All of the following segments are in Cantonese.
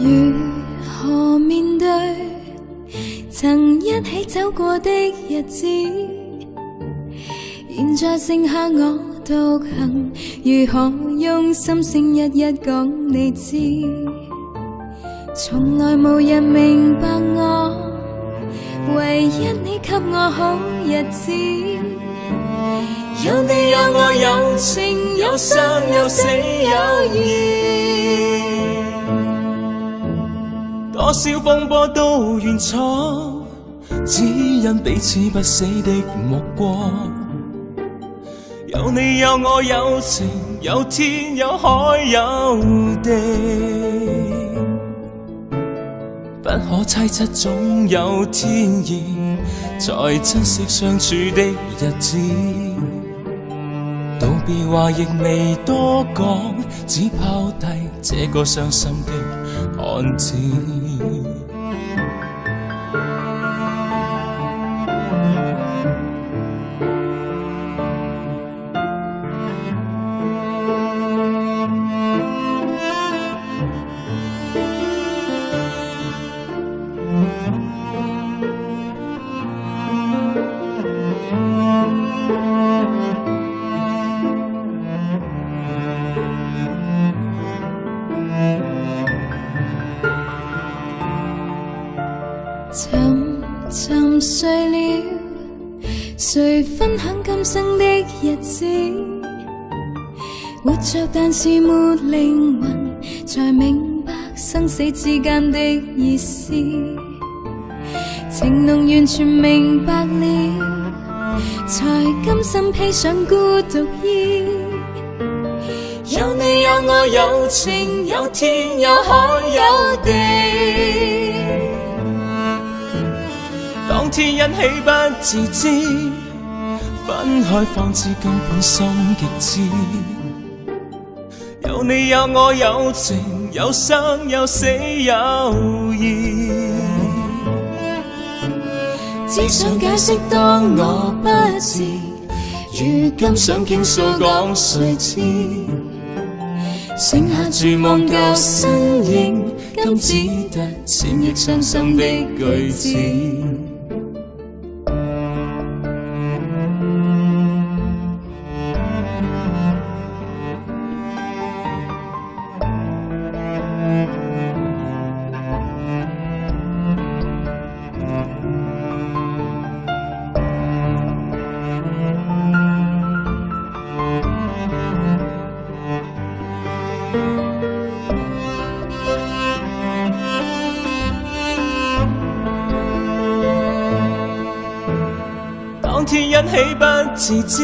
如何面對曾一起走過的日子？現在剩下我獨行，如何用心聲一一講你知？從來無人明白我，唯一你給我好日子。有你有我有情有生有死有義，多少風波都完錯，只因彼此不死的目光。有你有我有情有天有海有地，不可猜測總有天意，才珍惜相處的日子。道別話亦未多講，只拋低這個傷心的漢子。沉睡了，誰分享今生的日子？活着但是沒靈魂，才明白生死之間的意思。情濃完全明白了，才甘心披上孤獨衣。有你有我有情有天有海有地，當天欣喜不自知，分開方知根本心極知。有你有我有情有生有死有義，只想解釋當我不智，如今想傾訴講誰知？剩下絕望舊身影，今只得千億傷心的句子。當天欣喜不自知，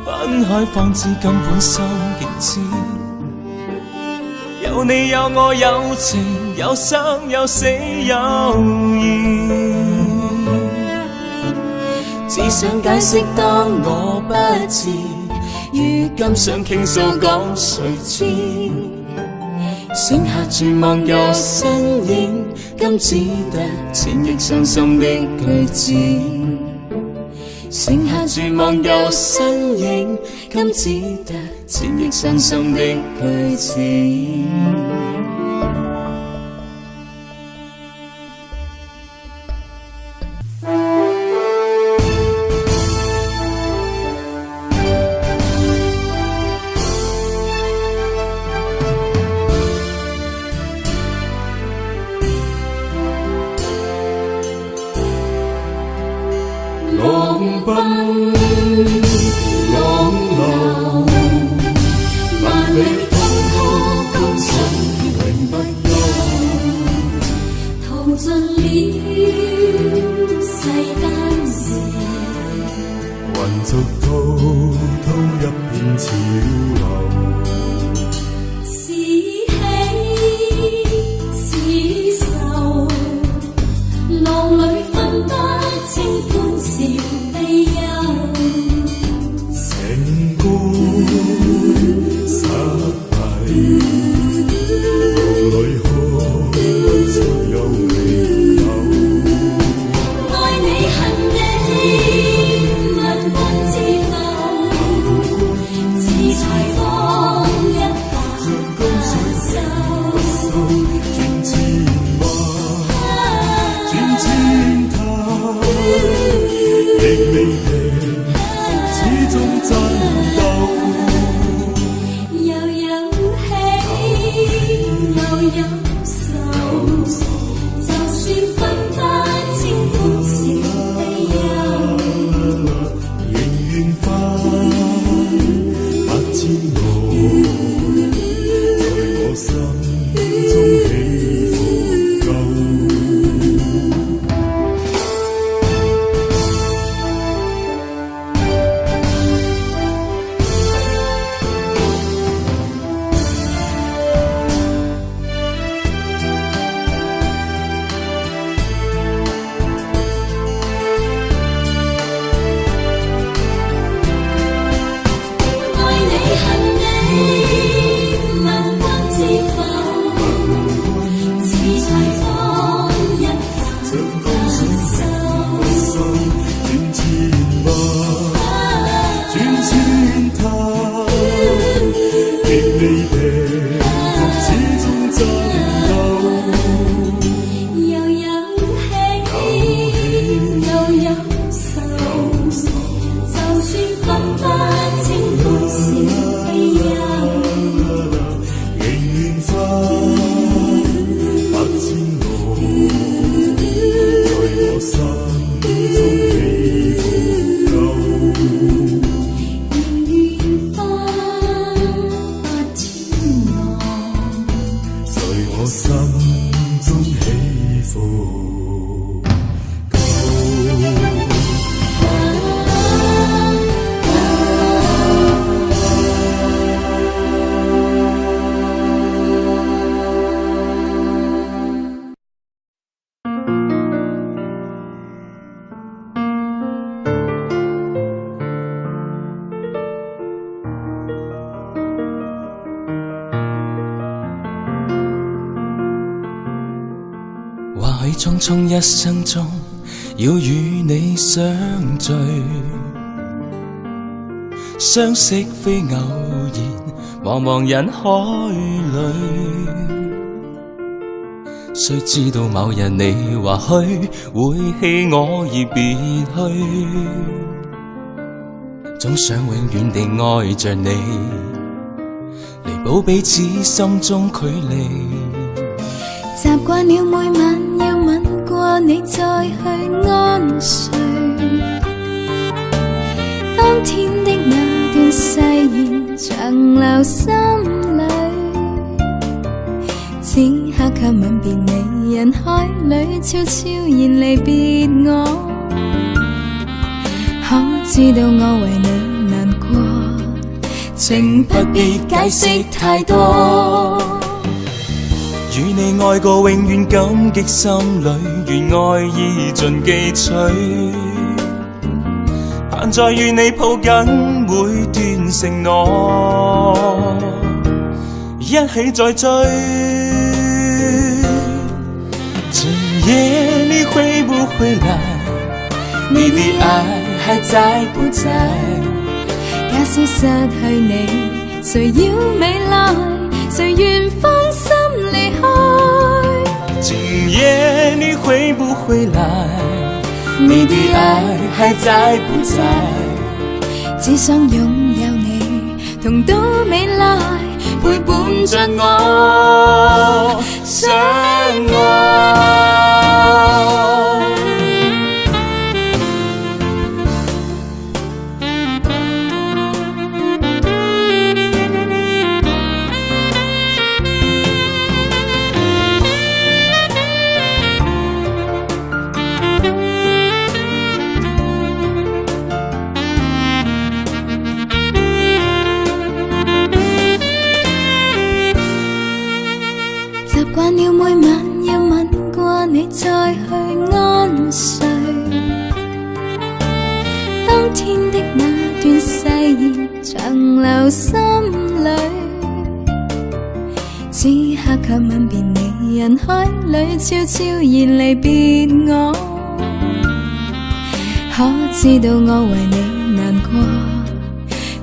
分開方知根本心極知。有你有我有情有生有死有義，只想解釋當我不智，如今想傾訴講誰知？剩下絕望舊身影，今只得千億傷心的句子。剩下絕望舊身影，今只得千億傷心的句子。浪奔浪流，萬里滔滔江水。心中起伏高。或許匆匆一生中，要與你相聚，相識非偶然，茫茫人海裏。誰知道某日你或許會棄我而別去，總想永遠地愛着你，彌補彼此心中距離。習慣了每晚要吻過你再去安睡，當天的那段誓言長留心裏，此刻卻吻別你，人海裏悄悄然離別我，可知道我為你難過，情不必解釋太多。與你愛過永遠感激心裏，願愛意盡記取，盼再與你抱緊每段承諾，一起再追。今夜你會不會來？你的愛還在不在？假使失去你，誰要未來？誰願放心離開？今夜你會不會來？你的愛還在不在？只想擁有你，同到未來，陪伴着我相愛。慣了每晚要吻過你再去安睡，當天的那段誓言長留心裏，此刻卻吻別你，人海裏悄悄然離別我，可知道我為你難過，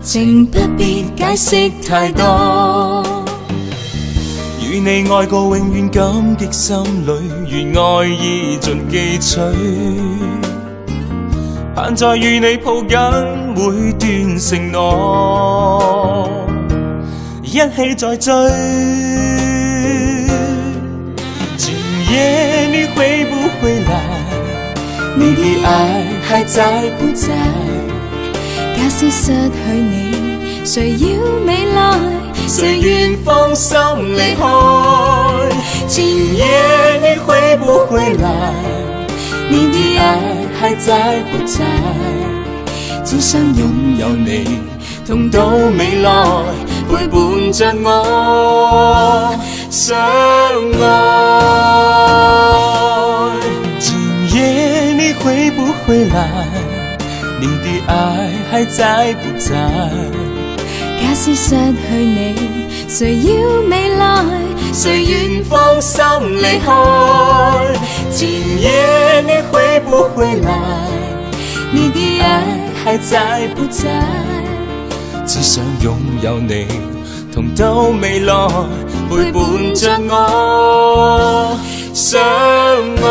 情不必解釋太多。與你愛過永遠感激心裏，願愛意盡記取，盼再與你抱緊每段承諾，一起再追。今夜你會不會來？你的愛還在不在？假使失去你，誰要未來？誰願放心離開？今夜你會不會來？你的愛還在不在？只想擁有你，同到未來，陪伴着我相愛。今夜你會不會來？你的愛還在不在？假使失去你，誰要未來？誰願放心離開？今夜你會不會來？你的愛還在不在？只想擁有你，同到未來，陪伴着我相愛。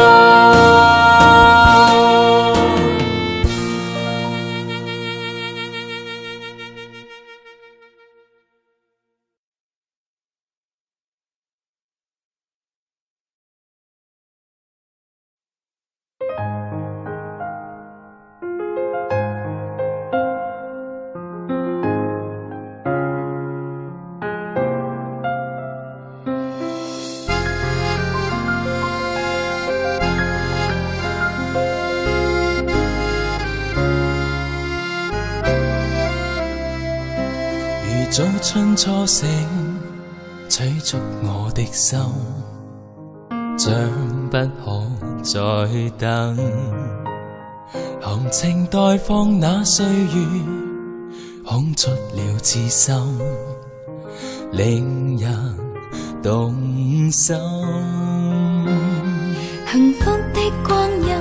早春初醒，催促我的心，將不可再等。含情待放那歲月，空出了痴心，令人動心。幸福的光陰，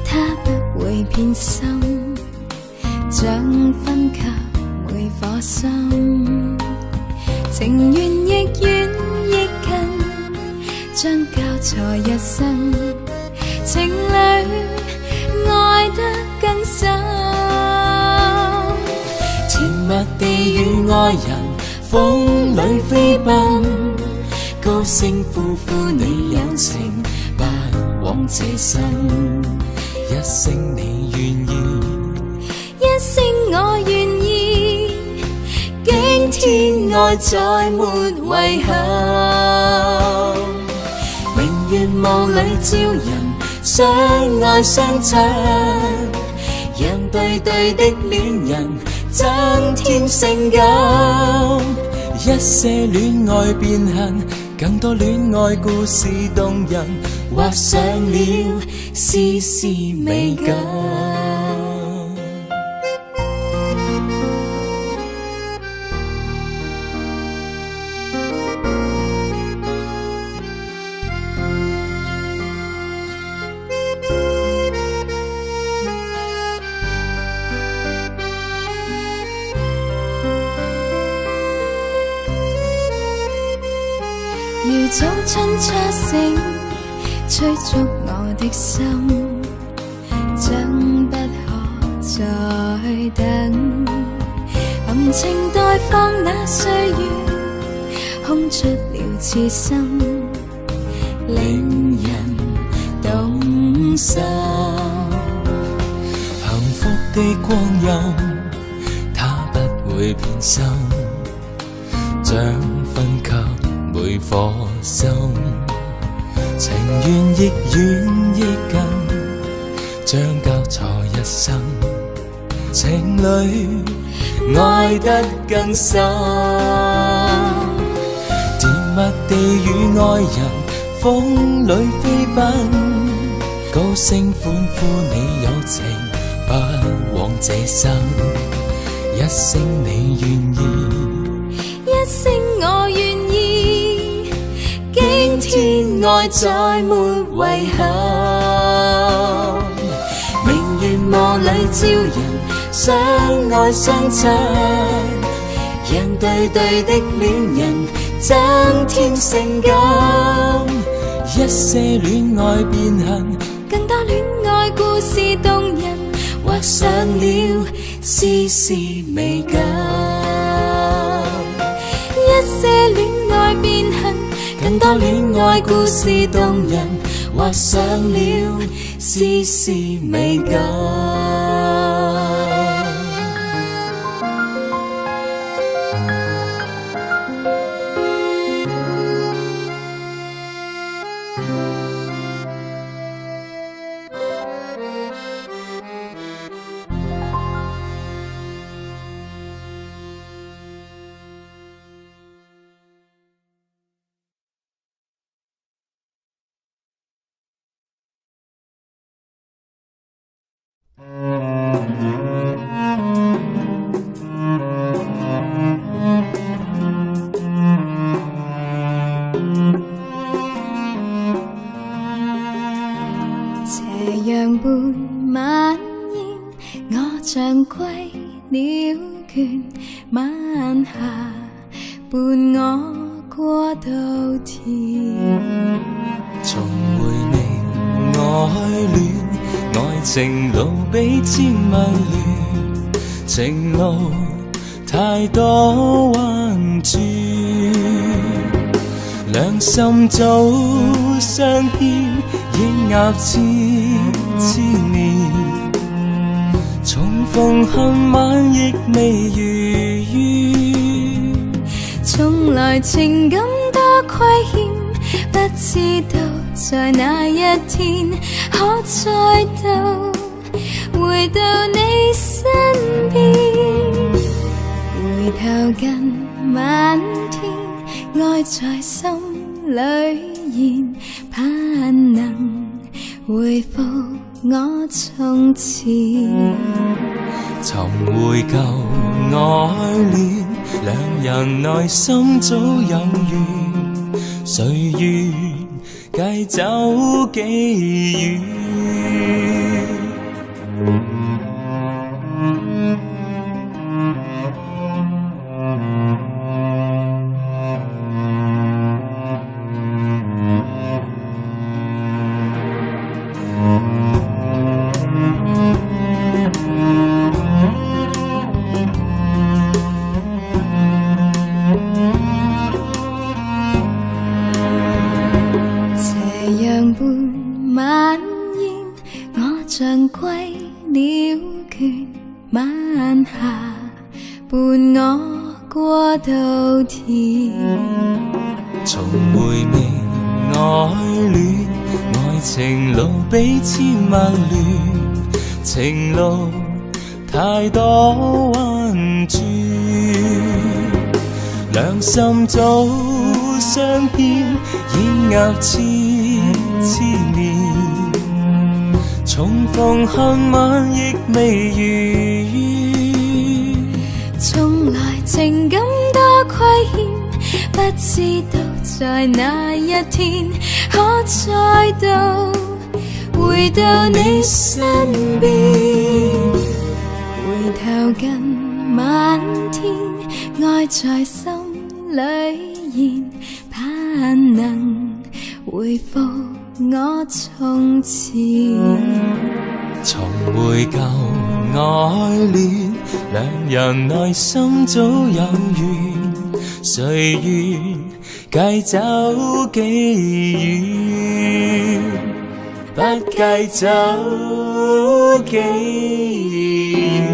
它不會偏心，將分給每顆心。情緣亦遠亦近，將交錯一生，情侶愛得更深。甜蜜地與愛人風裏飛奔，高聲呼呼你友情，不枉這生。一聲你願意，一聲我願意，驚天愛再沒遺憾。明月霧裏照人相愛相親，讓對對的戀人增添性感。一些戀愛變恨，更多戀愛故事動人，畫上了絲絲美感。如早春初醒，催促我的心，將不可再等。含情待放那歲月，空出了痴心，令人動心。幸福的光陰，它不會變心，將分給每顆心。情緣亦遠亦近，將交錯一生，情侶愛得更深。甜蜜地與愛人風裏飛奔，高聲歡呼你友情，不枉這生。一聲你願意，一聲我願意，驚天愛再沒遺憾。明月霧裏照人相愛相親，讓對對的戀人增添性感。一些戀愛變恨，更多戀愛故事動人，畫上了絲絲美感。一些戀愛變恨，更多戀愛故事動人，畫上了絲絲美感。斜陽伴晚煙，我像歸了倦，晚霞伴我過稻田。重回明愛戀，愛情路比千萬亂，情路太多彎轉，兩心早相牽，應鴨千年。重逢恨晚亦未如願，從來情感多虧欠，不知道在哪一天可再度回到你身邊。回回頭近晚天，愛在心裏現，盼能回復我從前。尋回舊愛戀，兩人內心早有緣，誰願繼走幾遠？像歸了倦，晚霞伴我過稻田。從回味愛戀，愛情路比千萬亂，情路太多彎轉，兩心早相牽，演鴨千年。重逢恨晚亦未完，從來情感多虧欠，不知道在哪一天可再度回到你身邊。回頭近晚天，愛在心裏現，盼能回復我從前。重回舊愛戀，兩人內心早有緣，誰願繼走幾遠？不計走幾遠。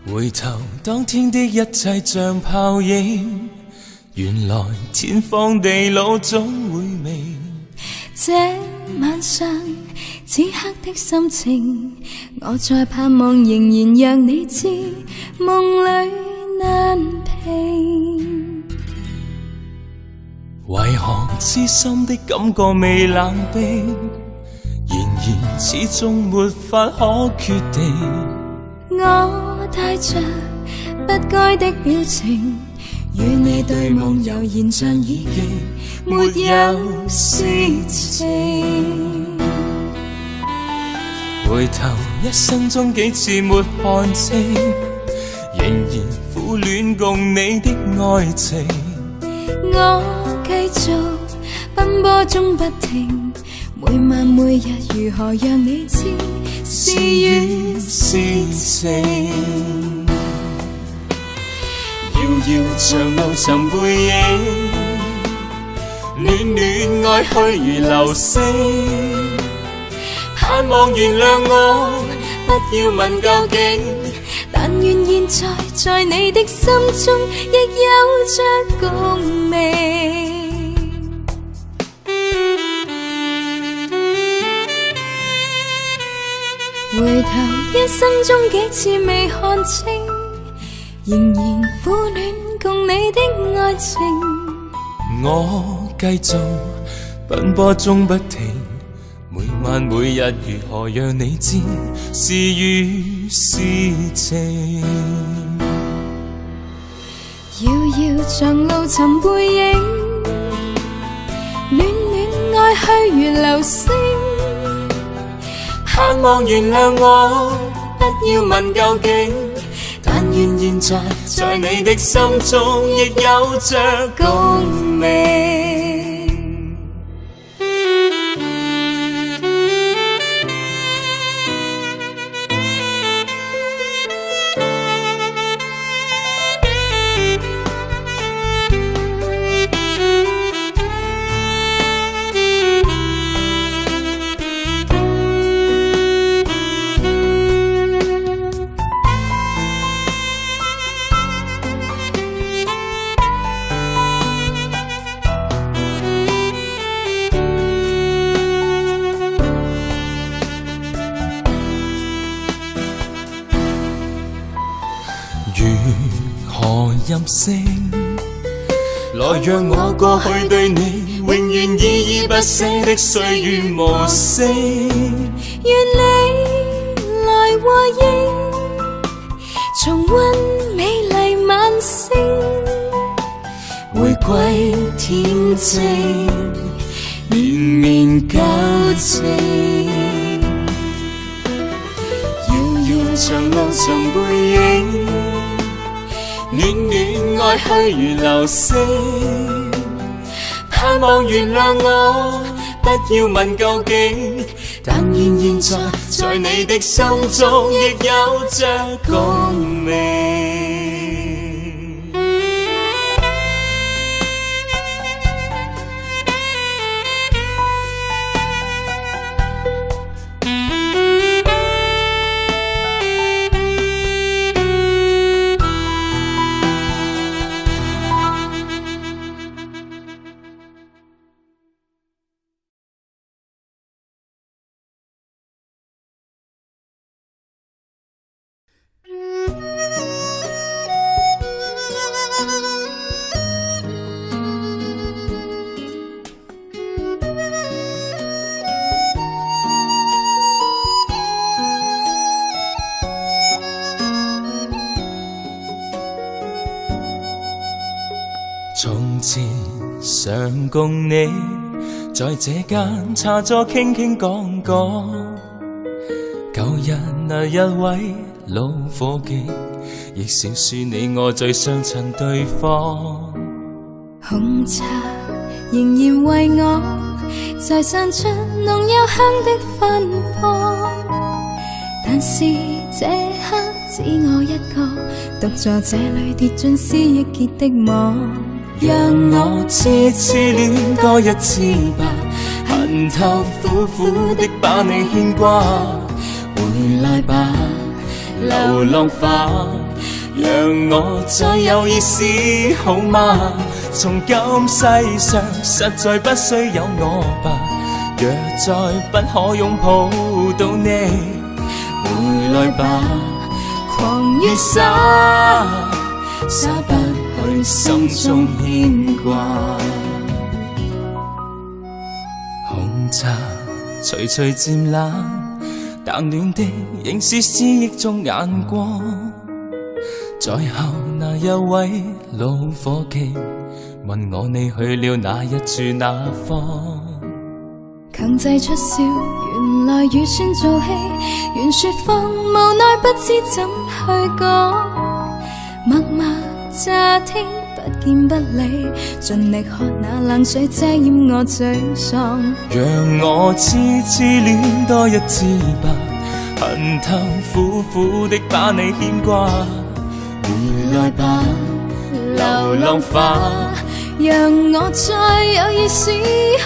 回頭當天的一切像泡影，原來天荒地老總會明。這晚上此刻的心情，我在盼望仍然讓你知，夢裏難平。為何痴心的感覺未冷冰，然而始終沒法可決定。我帶着不該的表情，與你對望又現像已經沒有事情。回頭一生中幾次沒看清，仍然苦戀共你的愛情。我繼續奔波中不停，每晚每日如何讓你知是與是情。遙遙長路尋背影，暖暖愛去如流星。盼望原諒我，不要問究竟，但願現在在你的心中亦有着共鳴。回頭一生中幾次未看清，仍然苦戀共你的愛情。我繼續奔波中不停，每晚每日如何讓你知是與是情。遙遙長路尋背影，暖暖愛去如流星。盼望原諒我，不要問究竟。但願現在在你的心中亦有着共鳴。任性，來讓我過去對你永遠依依不捨的歲月無聲。願你來和應，重溫美麗晚星，回歸恬靜，綿綿舊情。遙遙長路尋背影，暖暖愛去如流星，盼望原諒我，不要問究竟。但願現在在你的心中亦有着共鳴。從前常共你在這間茶座傾傾講講，舊日那一位老伙計，亦少說你我最相襯對方。紅茶仍然為我在散出濃幽香的芬芳，但是這刻只我一個獨坐這裏跌進思憶結的網。讓我痴痴戀多一次吧，恨透苦苦的把你牽掛。回來吧，流浪花，讓我再有意思好嗎？從今世上實在不需有我吧，若再不可擁抱到你，回來吧，狂與灑，灑不去心中牽掛。紅茶徐徐漸冷，但暖的仍是思憶中眼光。在後那一位老伙計問我你去了哪一處哪方，強制出笑，原來預算做戲，原說謊，無奈不知怎去講。默默乍聽，不見不理，盡力喝那冷水遮掩我沮喪。讓我痴痴戀多一次吧，恨透苦苦的把你牽掛。回來吧，流浪花，讓我再有意思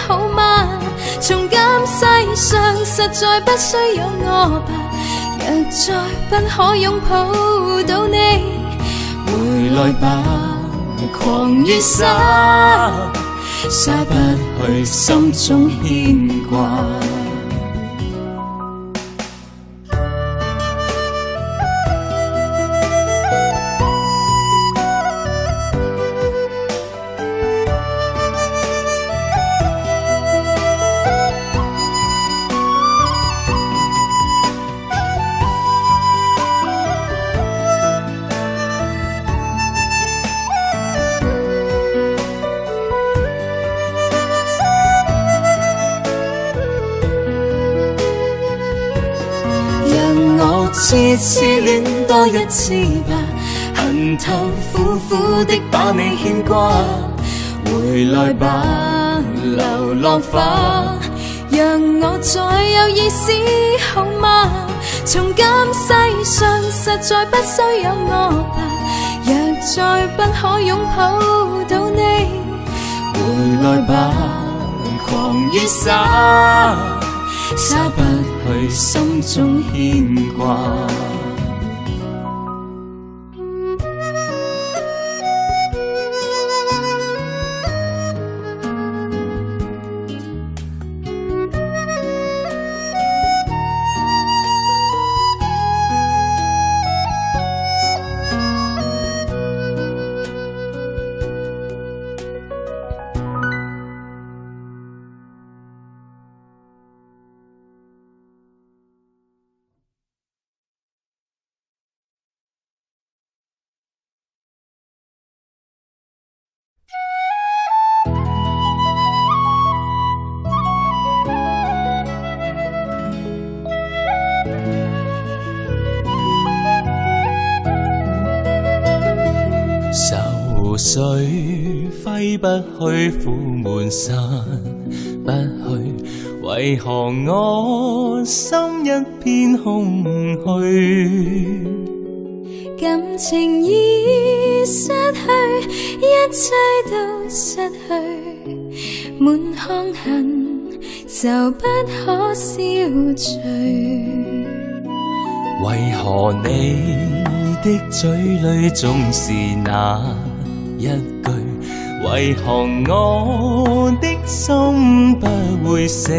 好嗎？從今世上實在不需有我吧，若再不可擁抱到你，回來吧，狂與灑，灑不去心中牽掛。次次戀多一次吧，恨透苦苦的把你牽掛。回來吧，流浪花，讓我再有意思好嗎？從今世上實在不需有我吧，若再不可擁抱到你，回來吧，狂與灑，灑不去心中牽掛。愁緒揮不去，苦悶散不去，為何我心一片空虛？感情已失去，一切都失去，滿腔恨就不可消除。為何你的嘴裏總是那一句？為何我的心不會死？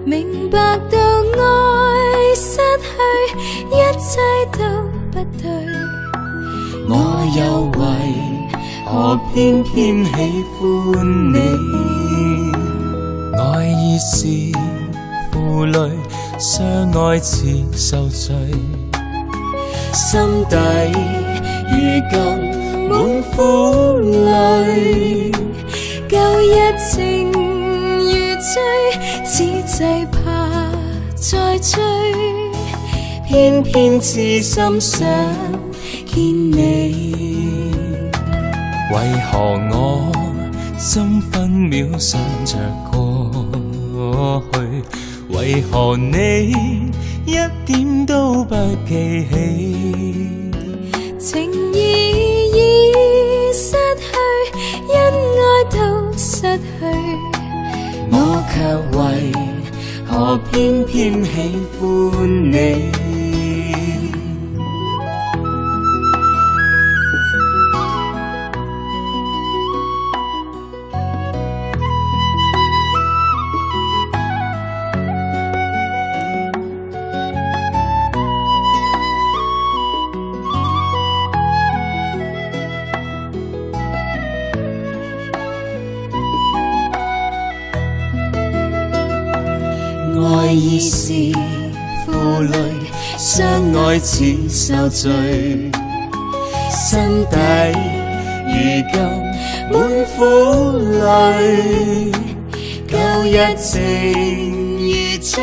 明白到愛失去，一切都不對，我又為何偏偏喜歡你？愛已是負累，相愛似受罪，心底如今滿苦淚，舊日情如醉，此際怕再追，偏偏痴心想見你。為何我心分秒想着過去？為何你一點都不記起？情意已失去，因愛都失去，我卻為何偏偏喜歡你？愛已是負累，相愛似受罪，心底如今滿苦淚，舊日情如醉，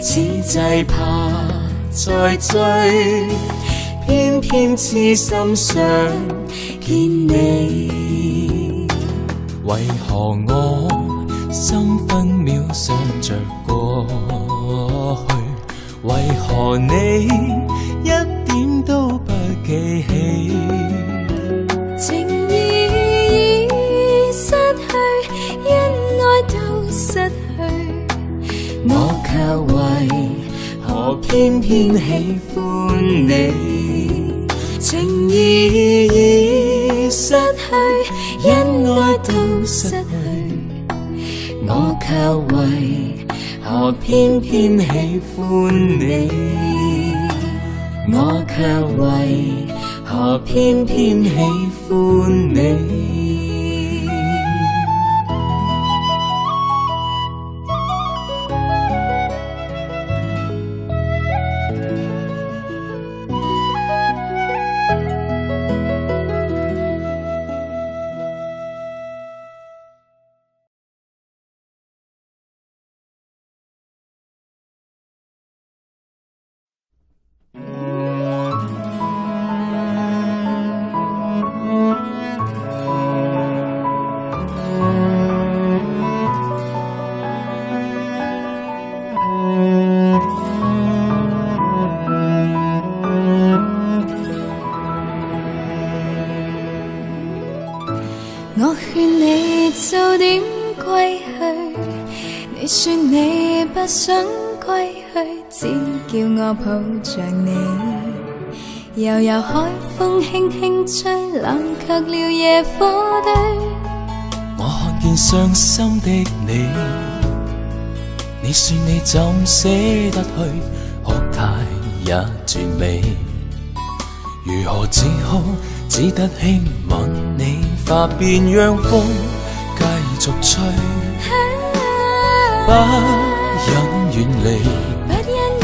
此際怕再追，偏偏痴心想見你。為何我心分秒想着過去？為何你一點都不記起？情意已失去，因愛都失去，我卻為何偏偏喜歡你？情意已失去，因愛都失去，我卻為何偏偏喜歡你？我卻為何偏偏喜歡你？我勸你早點歸去，你說你不想歸去，只叫我抱着你。悠悠海風輕輕吹，冷卻了野火堆。我看見傷心的你，你說你怎捨得去，學態也絕美。如何只好只得輕吻你髮邊，讓風繼續吹，不忍遠離，不忍遠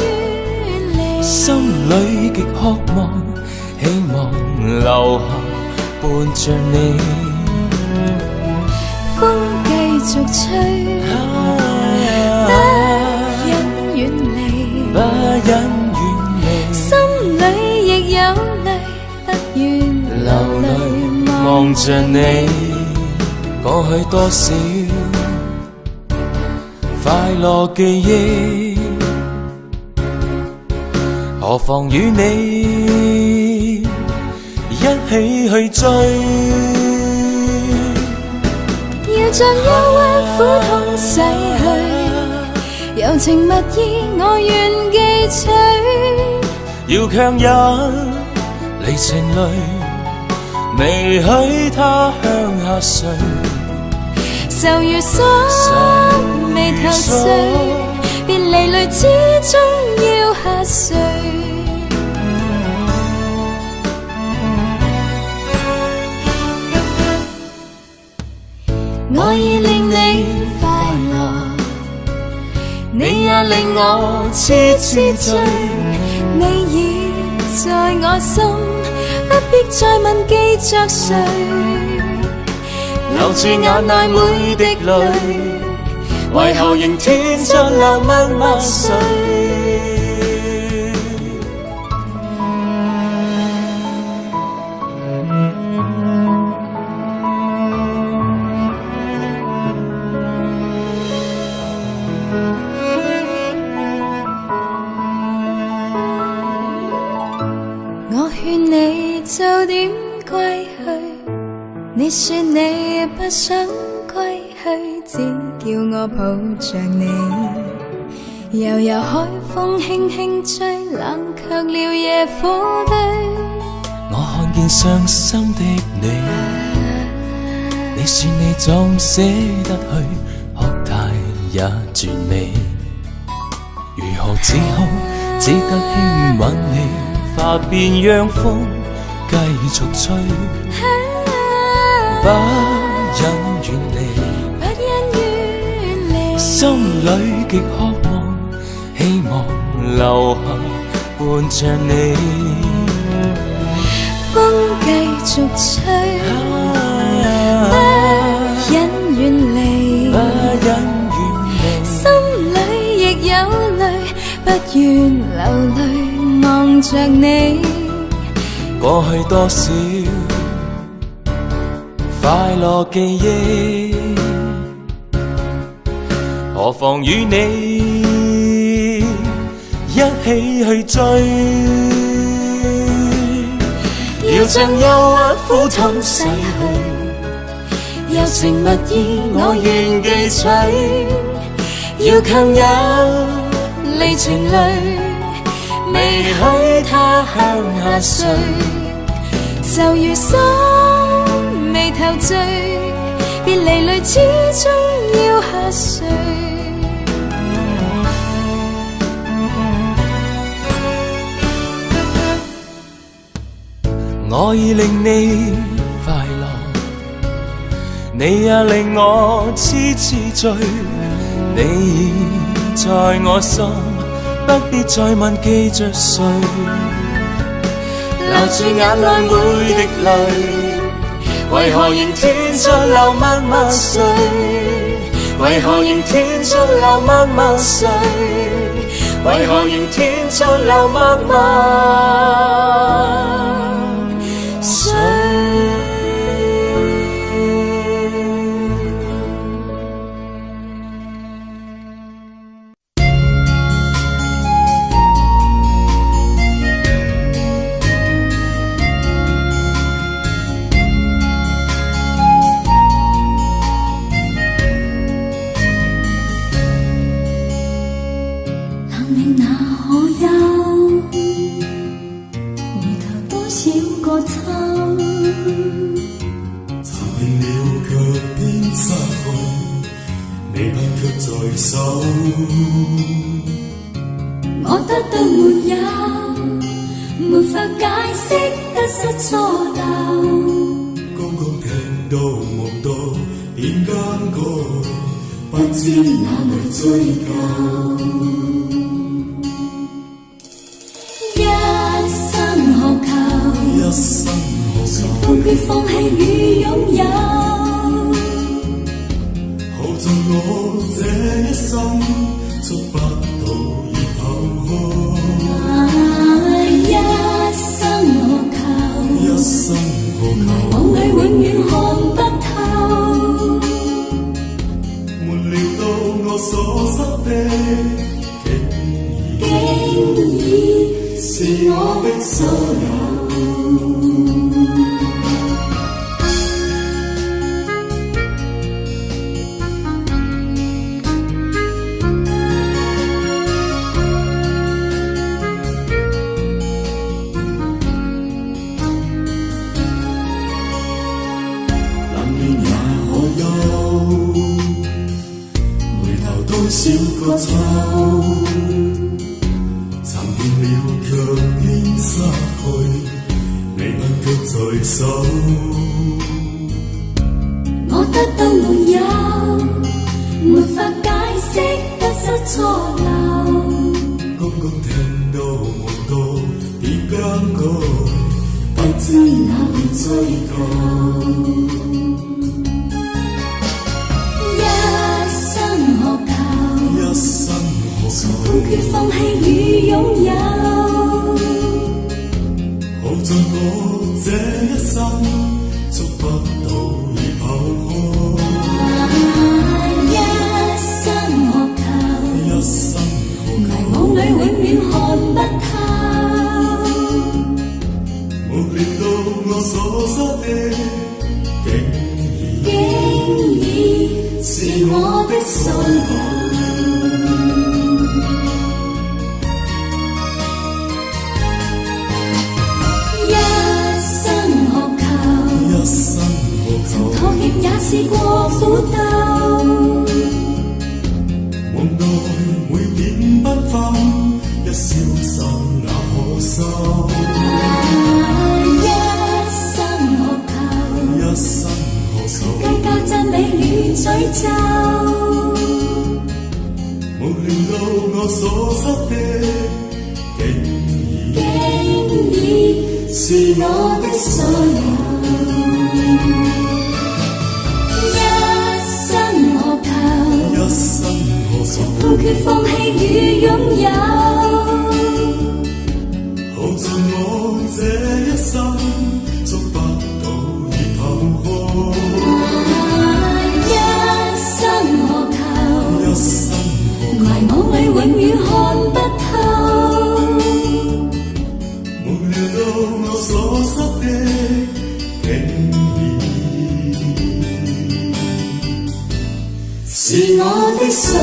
離，心裏極渴望，希望留下伴着你。風繼續吹，不忍遠離，不忍遠離，心裏亦有淚，不願流淚望着你。過去多少快樂記憶，何妨與你一起去追。要將憂鬱苦痛洗去，柔情蜜意我願記取。要強忍離情淚，未許他向下垂。愁如鎖，眉頭碎，別離淚始終要下垂。我已令你快樂，你也令我痴痴醉。你已在我心，不必再問記着誰。留住眼內每滴淚，為何仍斷着流密密水？我勸你早點歸去，你說你不想歸去，只叫我抱着你。悠悠海風輕輕吹，冷卻了野火堆。我看見傷心的你，你說你總捨得去，學態也絕美。如何只好只得輕吻你髮邊，讓風繼續吹，不忍遠離，不忍遠離，心裏極渴望，希望留下伴着你。風繼續吹，不忍遠離，不忍遠離，心裏亦有淚，不願流淚望着你。過去多少快樂記憶，何妨與你一起去追。要將憂鬱苦痛洗去，柔情蜜意我願記取。要強忍離情淚，未許他向下垂。就如鎖眉頭聚，別離淚始終要下垂。我已令你快樂，你也令我痴痴醉。你已在我心，不必再問記着誰。留住眼內每滴淚，為何仍斷着流密密水？為何仍斷着流密密水？為何仍斷着流密密水？手。我得到沒有，沒法解釋得失錯漏。剛剛聽到夢到，點更改，不知哪裏追究。一生渴求，一生渴求，判決放棄與擁有。耗盡我這一生，觸不到而後空。一生渴求，一生渴求，夢裏永遠看不透。沒料到我所失的，竟已是我的所有。小個秋，尋遍了卻偏失去，離恨卻在手。我得到沒有，沒法解釋得失錯漏。剛剛聽到夢到，別更改，不知哪裏追究。一生渴求，判決放棄與擁有。耗盡我這一生，觸不到而後空。一生渴求，一生渴求，迷惘裏永遠看不透。沒料到我所失的，竟已是我的所有。一生渴求，妥協也試過苦鬥。夢內每點繽紛，一消失那可收。一生渴求，一生渴求，計較讚美與詛咒。沒料到我所失的，竟已是我的所有。一生渴求，判決放棄與擁有。耗盡我這一生，觸不到而後空。一生渴求，一生渴求，迷惘裏永遠看不透。沒料到我所失的，是我的所有。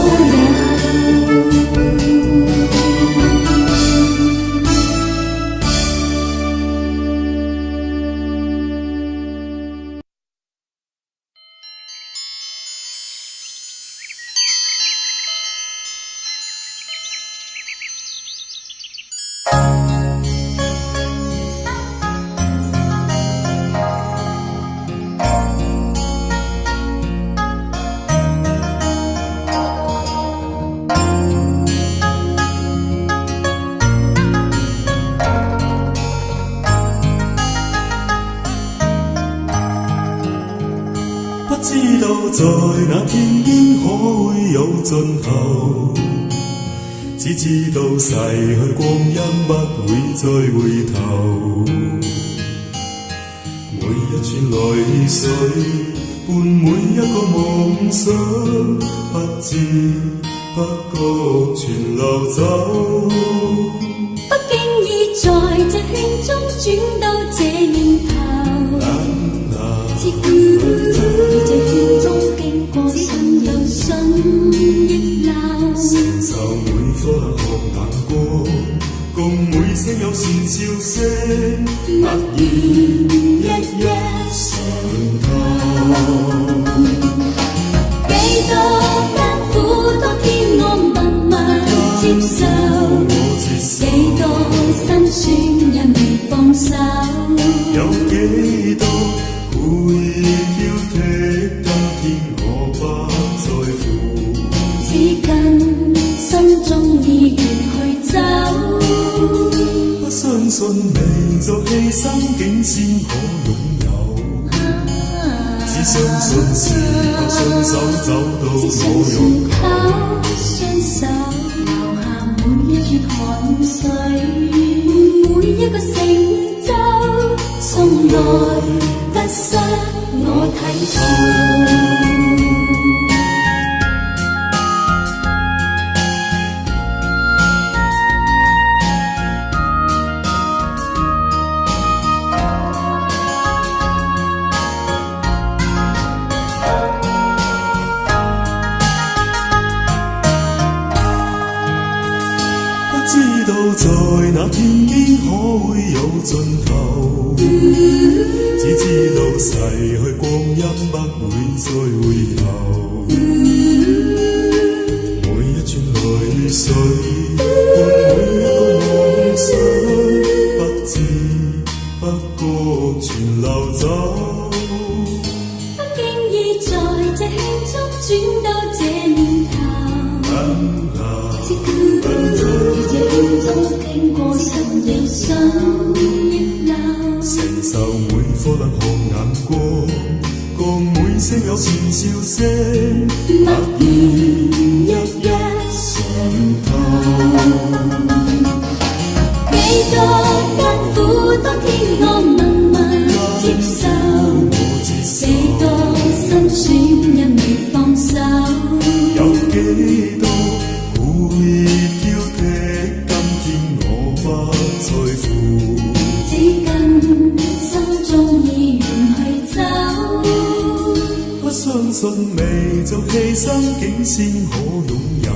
不知道在那天邊可會有盡頭，只知道逝去光陰不會再回頭。每一串淚水伴每一個夢想，不知不覺全流走。不經意在這圈中轉到這年頭，自古於這圈中經過信又信亦流，承受每顆學眼光，共每聲有善笑聲，默然一一上透。幾多艱苦都只相信是靠雙手找到只相我信欲靠雙手留下每一串汗水，每一個成就，從來得失我睇透。知道在那天邊可會有盡頭，只知道逝去光陰不會再回頭。每一串淚水，伴每一個夢想，不知不覺全流走。不經意在這輕中轉到這年頭。經過神亦想逆流，承受每顆冷汗眼光，共每聲有錢笑聲，默然一一上頭。幾多艱苦，當天我默默接受，幾多辛酸因未放手，有幾多故意挑剔。只跟心中意願去走，不相信未做犧牲竟先可擁有，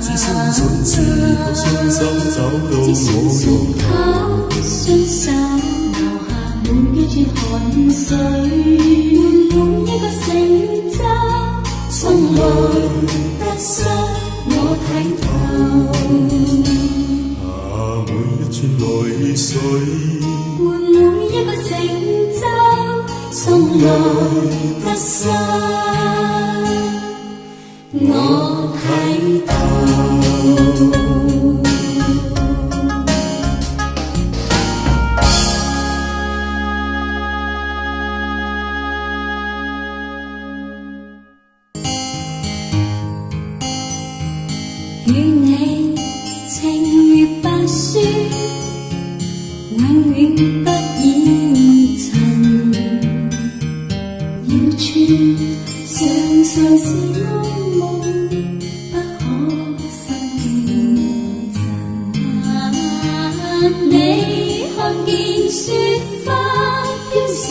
只相信只靠雙手找到我欲靠雙手留下每一串汗水，每一個成就，從來得失我睇透。每一串淚水，換每一個成就，從來得失我睇透。與你情如白雪，永遠不染塵。要穿常常是安夢，不可心驚震。你看見雪花飄時，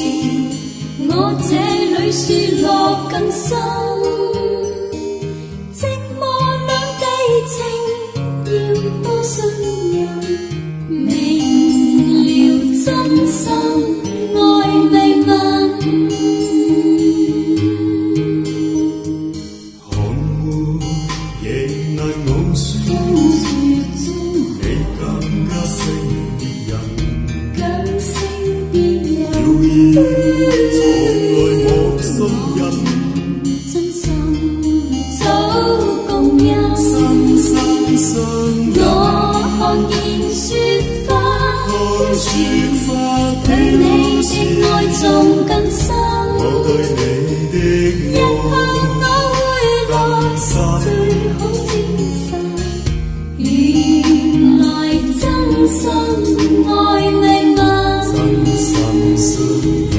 我這裏雪落更深。寂寞兩地情，要多信任。明了真心愛未問，寒湖仍難傲雪，你更加勝別人，更勝別人。謠言從來莫信任，真心早共欣，深深相我看見雪花飄時，對你的愛仲更深。我對你的日後我會來最好證實，原來真心愛未問，真心信任。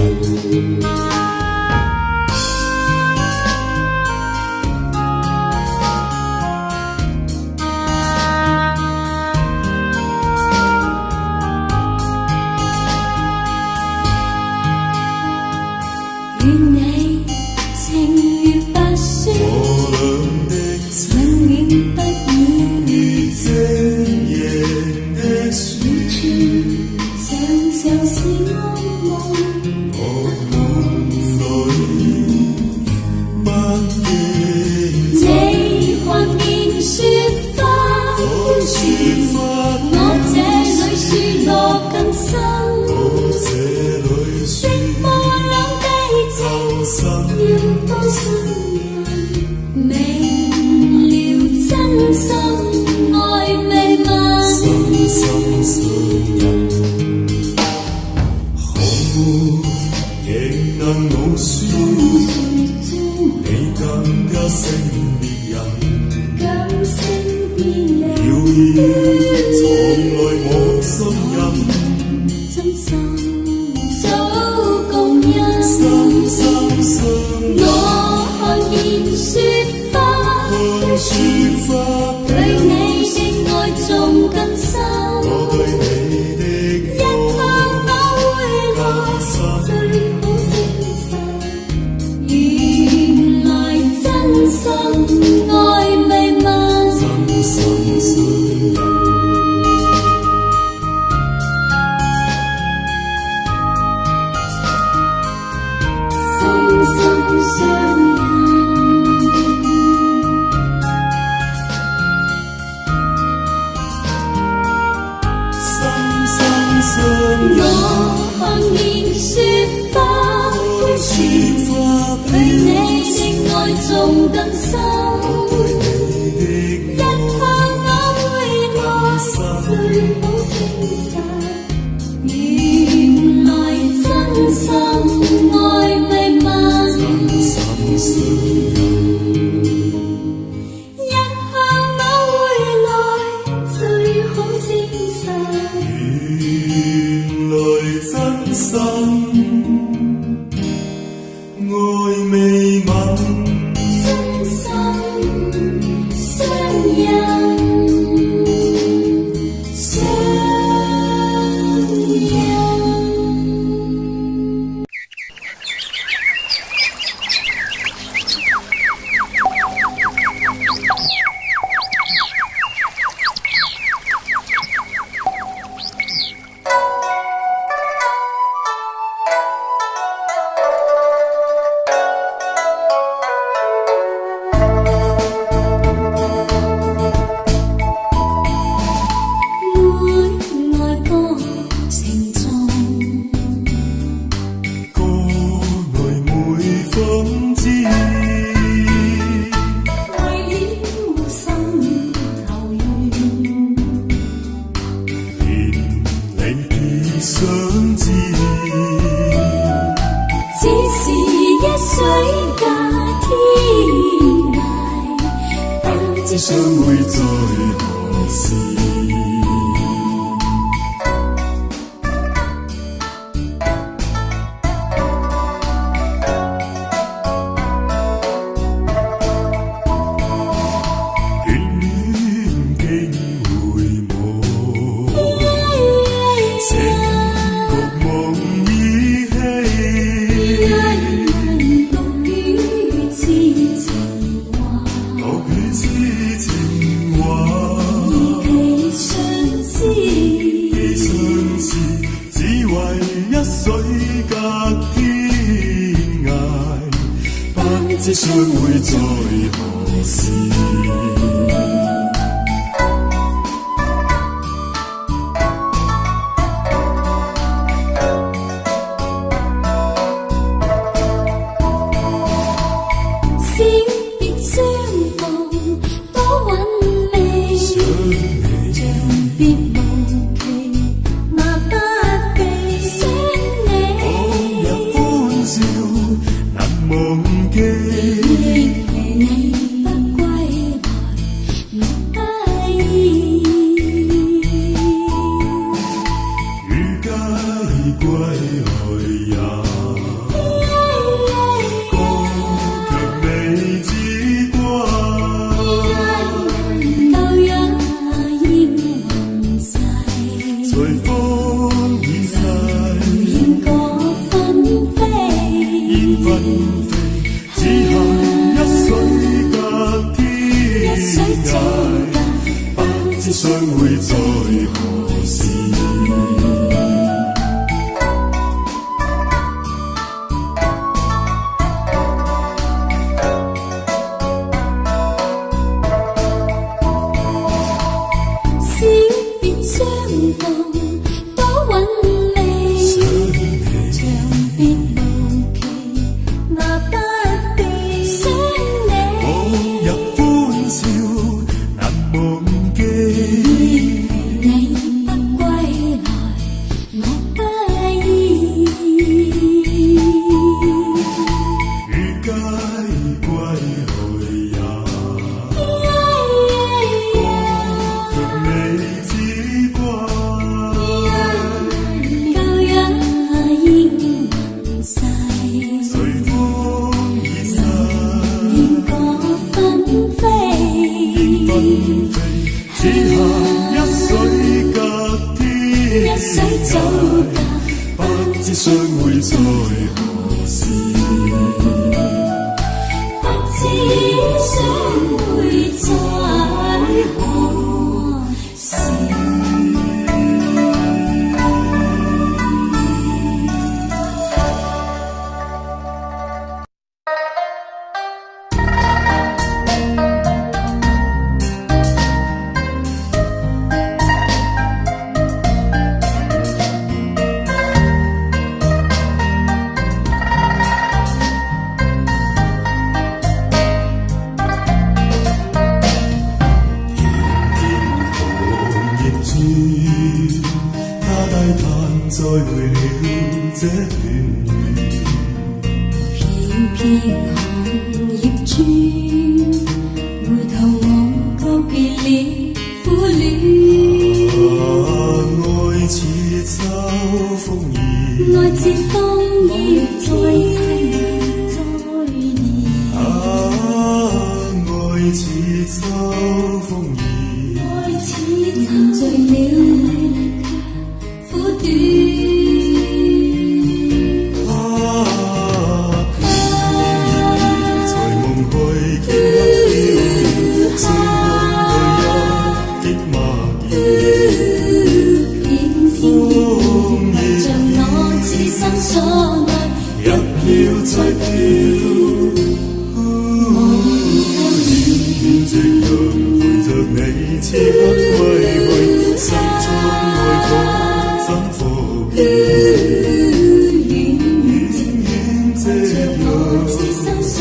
與你情如白雪，我倆的永遠不染如晶瑩的雪，常常是安夢，我夢裏不認真。你看見雪花飄時，我這裏雪落更深。我這裏雪寂寞兩地情，深要多信任。明了真心愛未問，深深信任。寒湖仍定能傲雪，你更加勝別人，謠言藏來我心印，真心早共因，深深相印。我看見雪花，看雪花對你的愛仲更深。我對你的一向我回來最好精神，原來真心愛未問，真心信任。深深相印，深深相印。我看見雪花飄雪，對你的愛仲更深。對你的一向我回來最好精神，原來真心愛未問，真心信任。一向我回來最好精神。原來真心愛未泯，真心相印，相印。每愛歌情重，歌內每分支，為了心投緣，連你亦想知，只是一水隔天涯，不知相會在何時。遠經回望，這局夢已稀，獨語痴情話，獨語痴情話，既相知，既相知，只為一水隔天涯，不知相會在何時。小別相逢多韻味，像別無期，那不避想你，往日歡笑難忘記，你不歸來，我不依。如皆歸來也，歌卻未知關。舊日煙雲逝，隨風已逝，煙過紛飛，煙紛飛，只恨一水隔天一水早涯，隔，不知相會在何時。小別相逢多韻味，長別無期，那此行一水隔天，一洗走隔，不知相會在何時，不知相會在何時。再會了這段緣，片片行業轉，回頭望告別了苦戀。愛似秋風兒，愛似風兒再親再熱。愛似秋風兒，愛似沉醉了苦短。再飄，夕陽陪着你此刻歸去，心中愛火怎復燃？遠遠夕陽，痴心所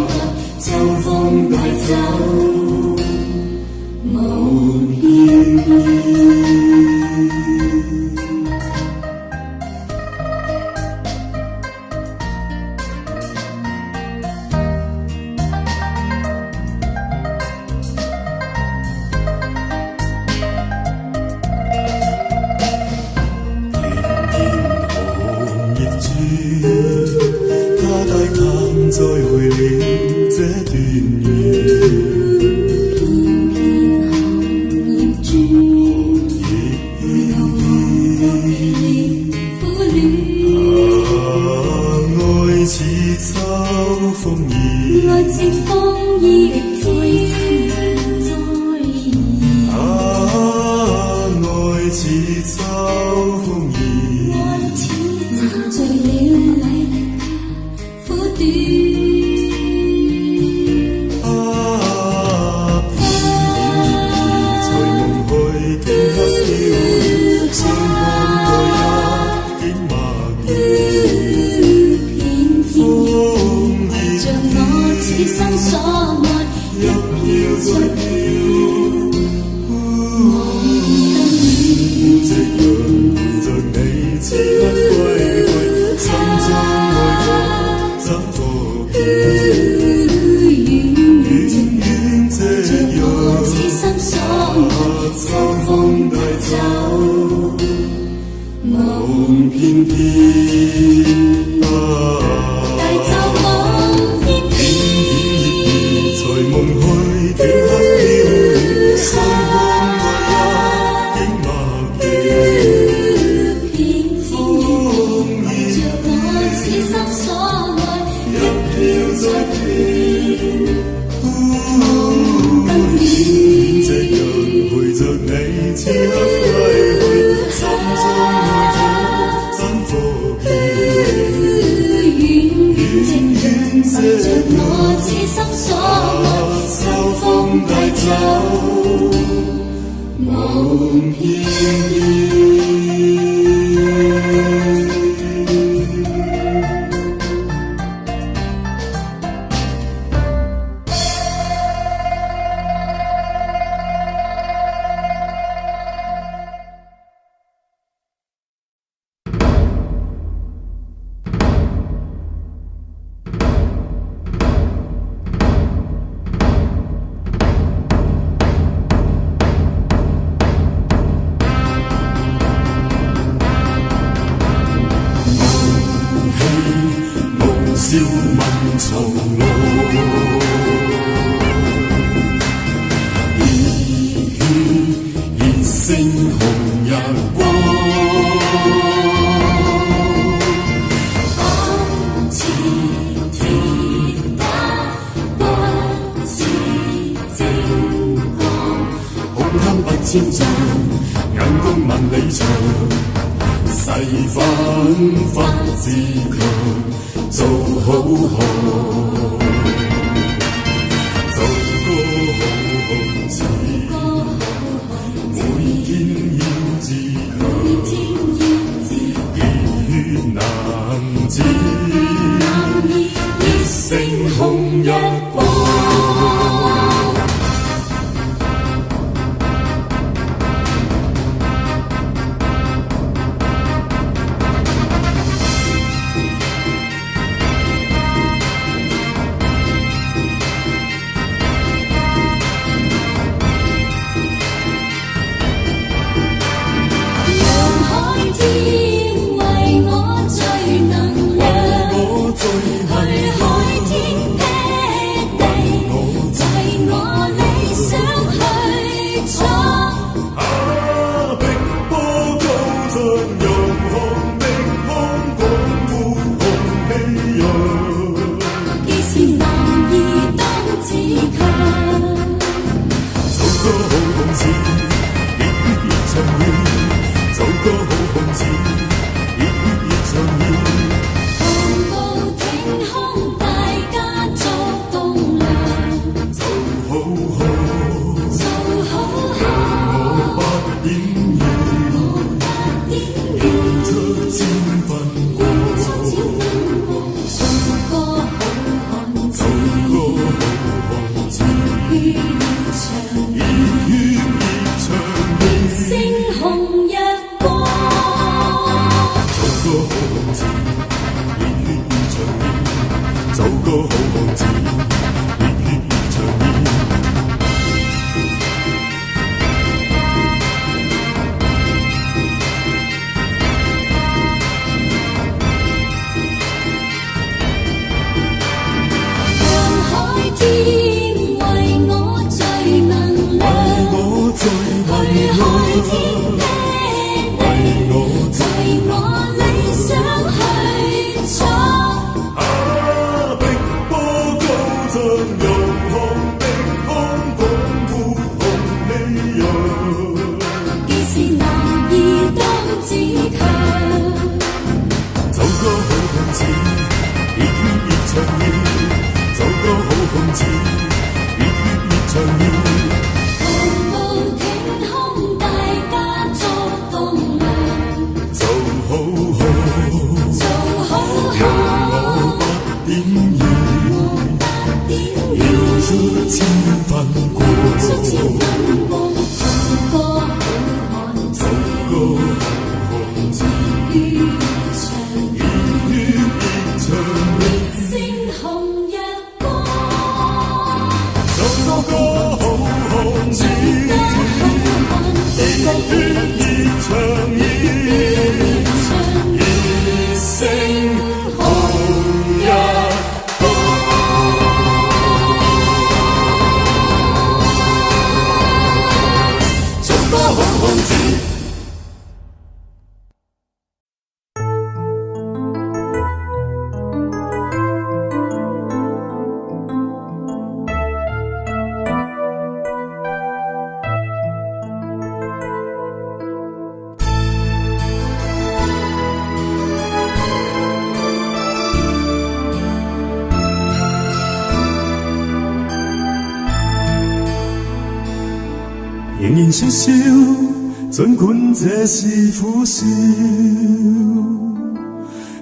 愛，秋風帶走無片片。再會了這段緣，片片行業轉，回頭望告別了苦戀。愛似秋風兒，愛似風兒再親再熱。愛似秋風兒，愛似沉醉了麗麗苦短。此生所愛，一飄再飄，望更遠。夕陽陪着你此刻歸去，心中愛火怎復燃？遠夕陽，此生所愛，秋風帶走夢片片，帶走夢片片。才夢去，頃刻飄遠，心光愛一景默然。風兒着我此生所愛，一飄再飄，更遠。夕陽陪着你此刻歸去，心中愛火怎復燃？遠夕陽着我此生所愛，秋風帶走夢片片。笑問從路，熱血星紅日光。光似鐵打，骨似精光。胸襟百千丈，眼光萬里長。誓奮發自強，做好行。做個好漢子，每天要自強，熱血男子，熱誠紅日光。仍然說笑，儘管這是苦笑，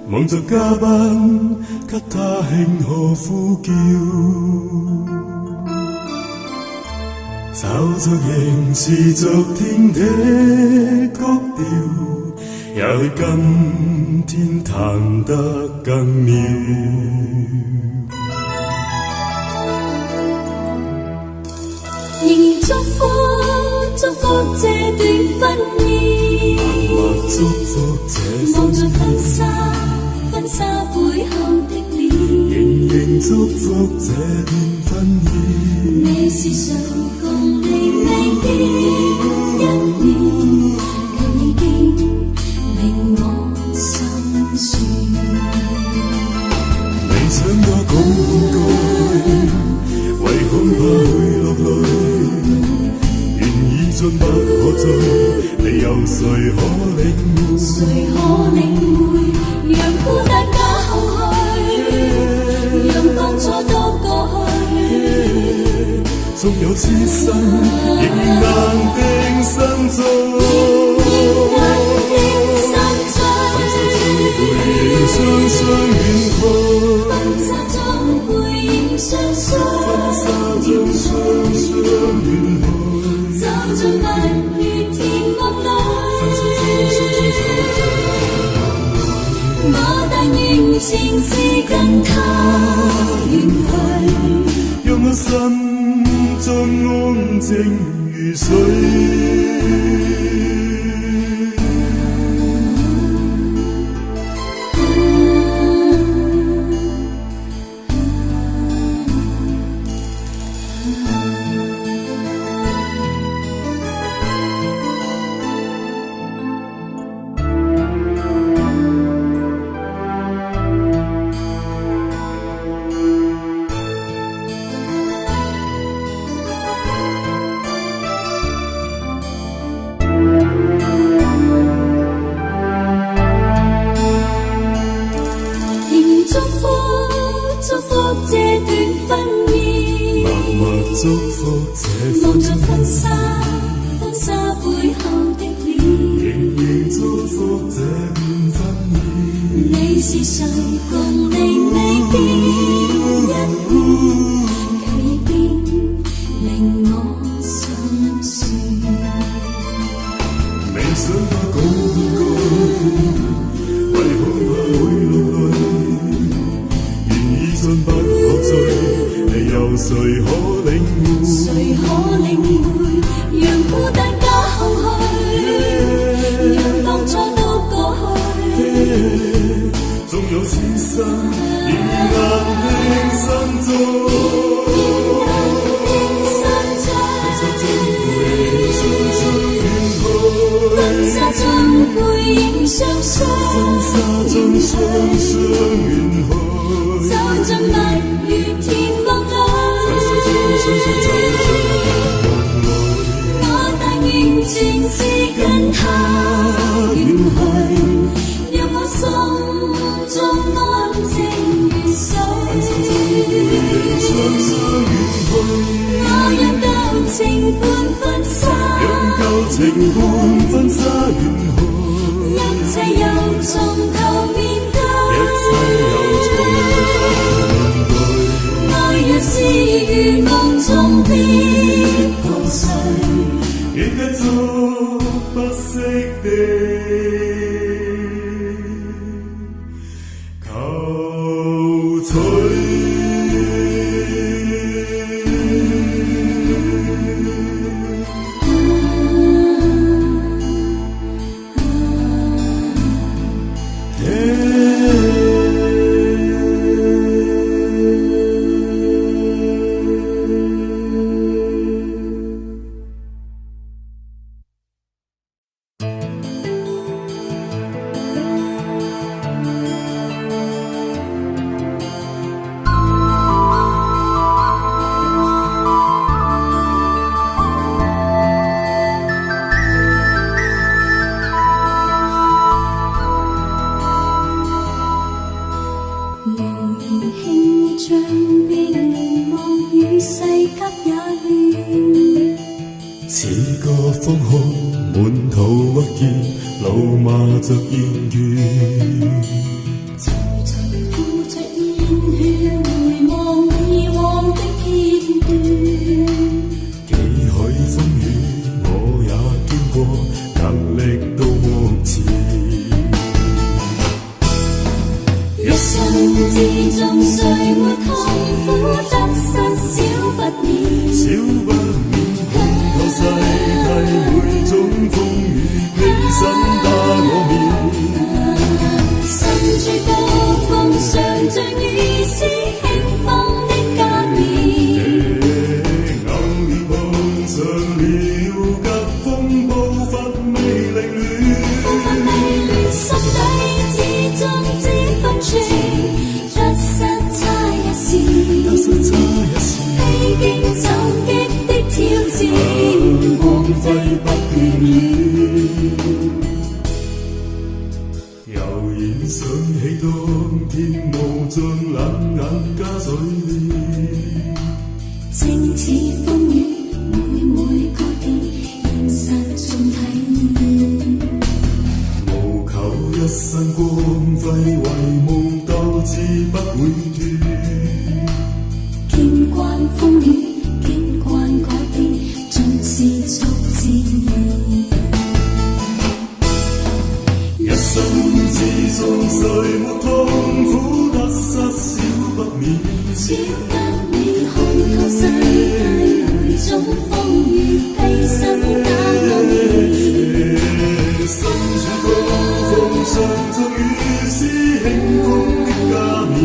望着嘉賓給他慶賀呼叫，找着仍是昨天的曲調，也許今天彈得更妙。仍然祝福這段婚姻，祝福這望着婚紗背後的臉，仍然祝福這段婚姻。你是誰共你命的一面？恐懼，唯恐怕會落淚。緣已盡不可追，你有誰可領會？誰可領會？讓孤單加後去，讓當初都過去。縱有此生，仍硬定心中。雙雙遠去，婚紗中背影雙雙，婚紗中雙雙遠去，走進蜜月甜夢裏。婚紗中雙雙走進我但願前世跟他遠去，讓我心中安靜如水。祝福這望着婚紗背後的臉，仍然祝福這段婚姻。你是誰共你未變一變，改變令我心酸。未想怕恐懼，唯恐怕會落淚。緣已盡不可追，你有誰可領會？誰可領會？讓孤單加後去，讓當初都過去。縱有此生，仍硬定心中。婚紗中背影雙雙，婚紗中雙雙遠去，走進蜜月甜夢裏。我但願前世跟他遠去，讓我心中安靜如水。我讓舊情伴婚紗，情伴婚紗遠去，一切又從頭面對。愛若是如夢中的破碎，亦繼續不息地求取。着煙雨，徐徐呼着煙圈，回望以往的片段。幾許風雨我也經過，能力到目前。一生之中誰沒痛苦得失少不免，少不免碰透世態每種風雨，未審打我面。身處高峰上像雨絲輕放的加冕，偶然碰上了急風暴發未凌亂，心底之中知分寸，得失差一線，實差一時，披荊斬棘的挑戰，光輝不倦了。悠然想起當天無像冷眼加嘴臉，正似風雨，每改變，現實中體驗。無求一身光輝，為夢鬥志不會斷。見慣風雨，見慣改變，盡是逐漸。一生之中誰沒痛苦，得失少不免。少不免看透世界每種風雨，犧牲擔當年。身處高峰上，終於是輕風的加冕。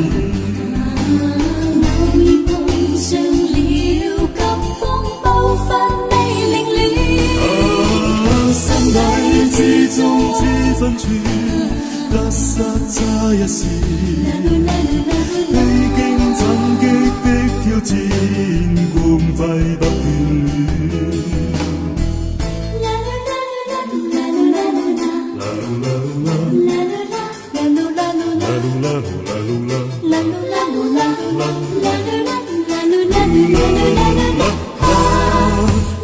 偶然碰上了急風暴發未凌亂，心底之中知分寸，得失差一時，披荊斬棘的挑戰，光輝不倦。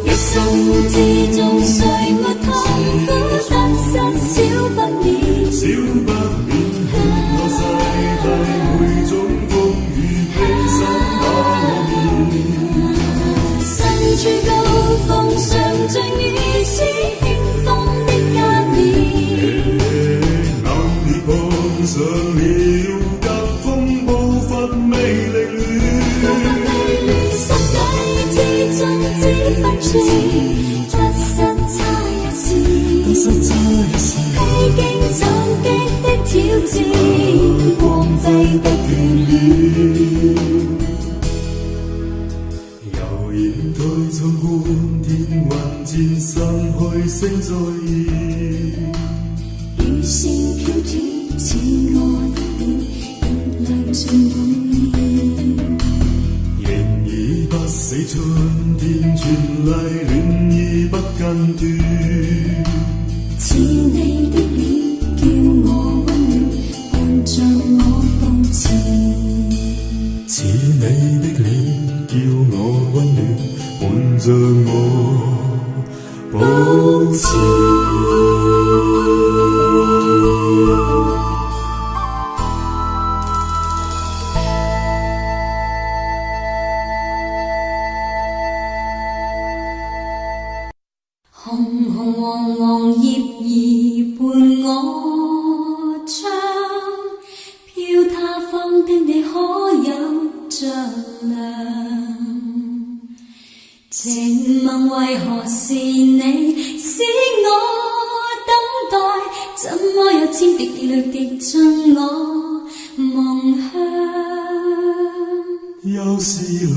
一生之中誰沒痛苦，得失少不免。少不免看透世界每種風雨，犧牲把我面。身處高峰上，最於是輕風的加冕。偶然碰上了急風暴發未凌亂，心底之中知分寸，得失差一時，披荊斬棘的挑戰，光輝不倦了。悠然推窗觀天雲漸散去聲再現，雨線飄斷，似我的臉，仍亮盡滿面。仍已不死春天，全麗暖意不間斷。似你的臉，叫我溫暖，伴着我步前。似你的臉，叫我溫暖，伴着我步前。紅紅黃黃葉兒伴我唱，飄他方的你可有着涼？情問為何是你使我等待？怎麼有千滴滴淚滴進我夢鄉？又是涼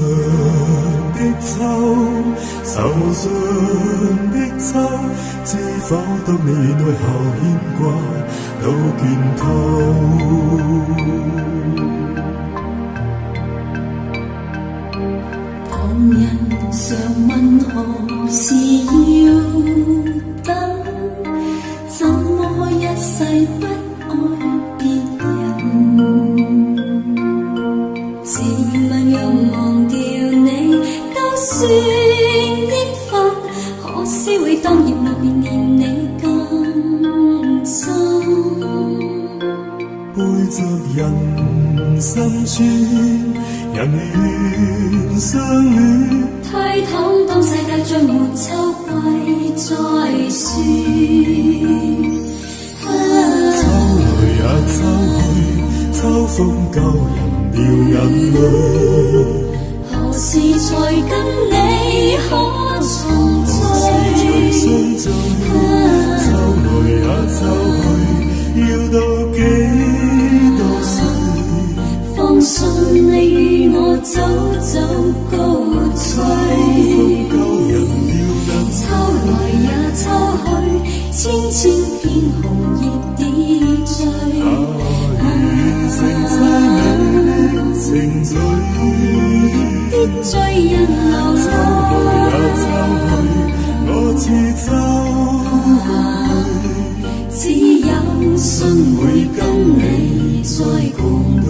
的秋，愁上的秋，知否當你遠去後牽掛都倦透。旁人常問何時要等，怎麼一世不愛別人？自問要忘掉你都算應份，可惜會當葉落便念你更深。背着人心酸，人願相戀。推搪當世界再沒秋季再說。秋來也秋去，秋風救人掉眼淚。何時才跟你可重聚？秋來也秋去，要到幾多歲？放信你與我早早高翠。秋來也秋去，千千片紅葉點綴。完成凄美的情緒。的醉人流走去我似走去，只有信會跟你再共對。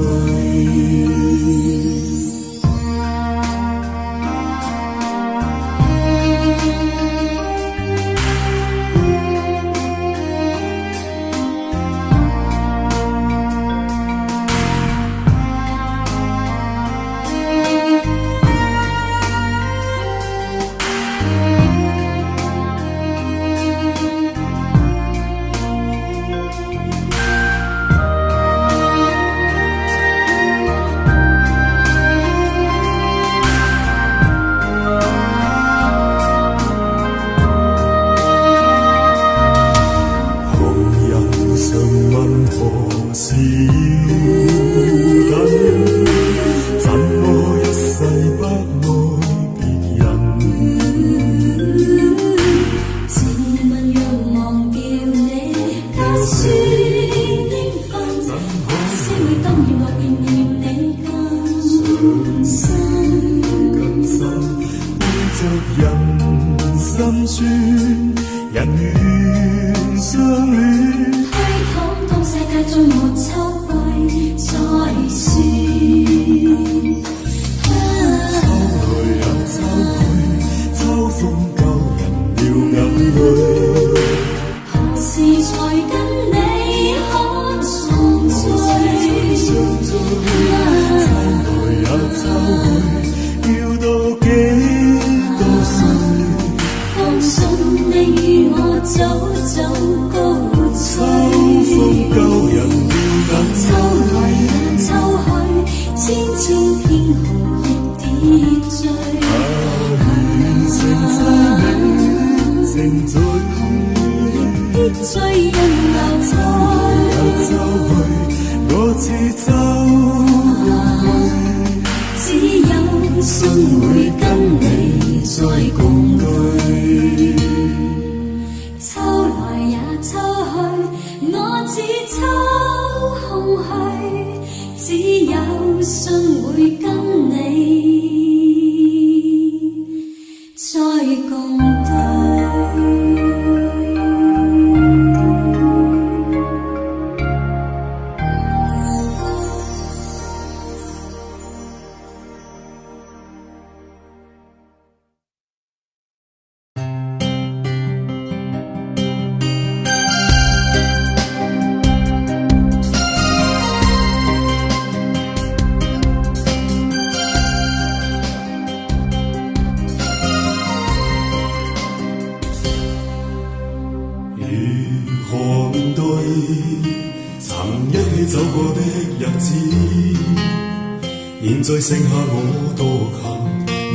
現在剩下我獨行，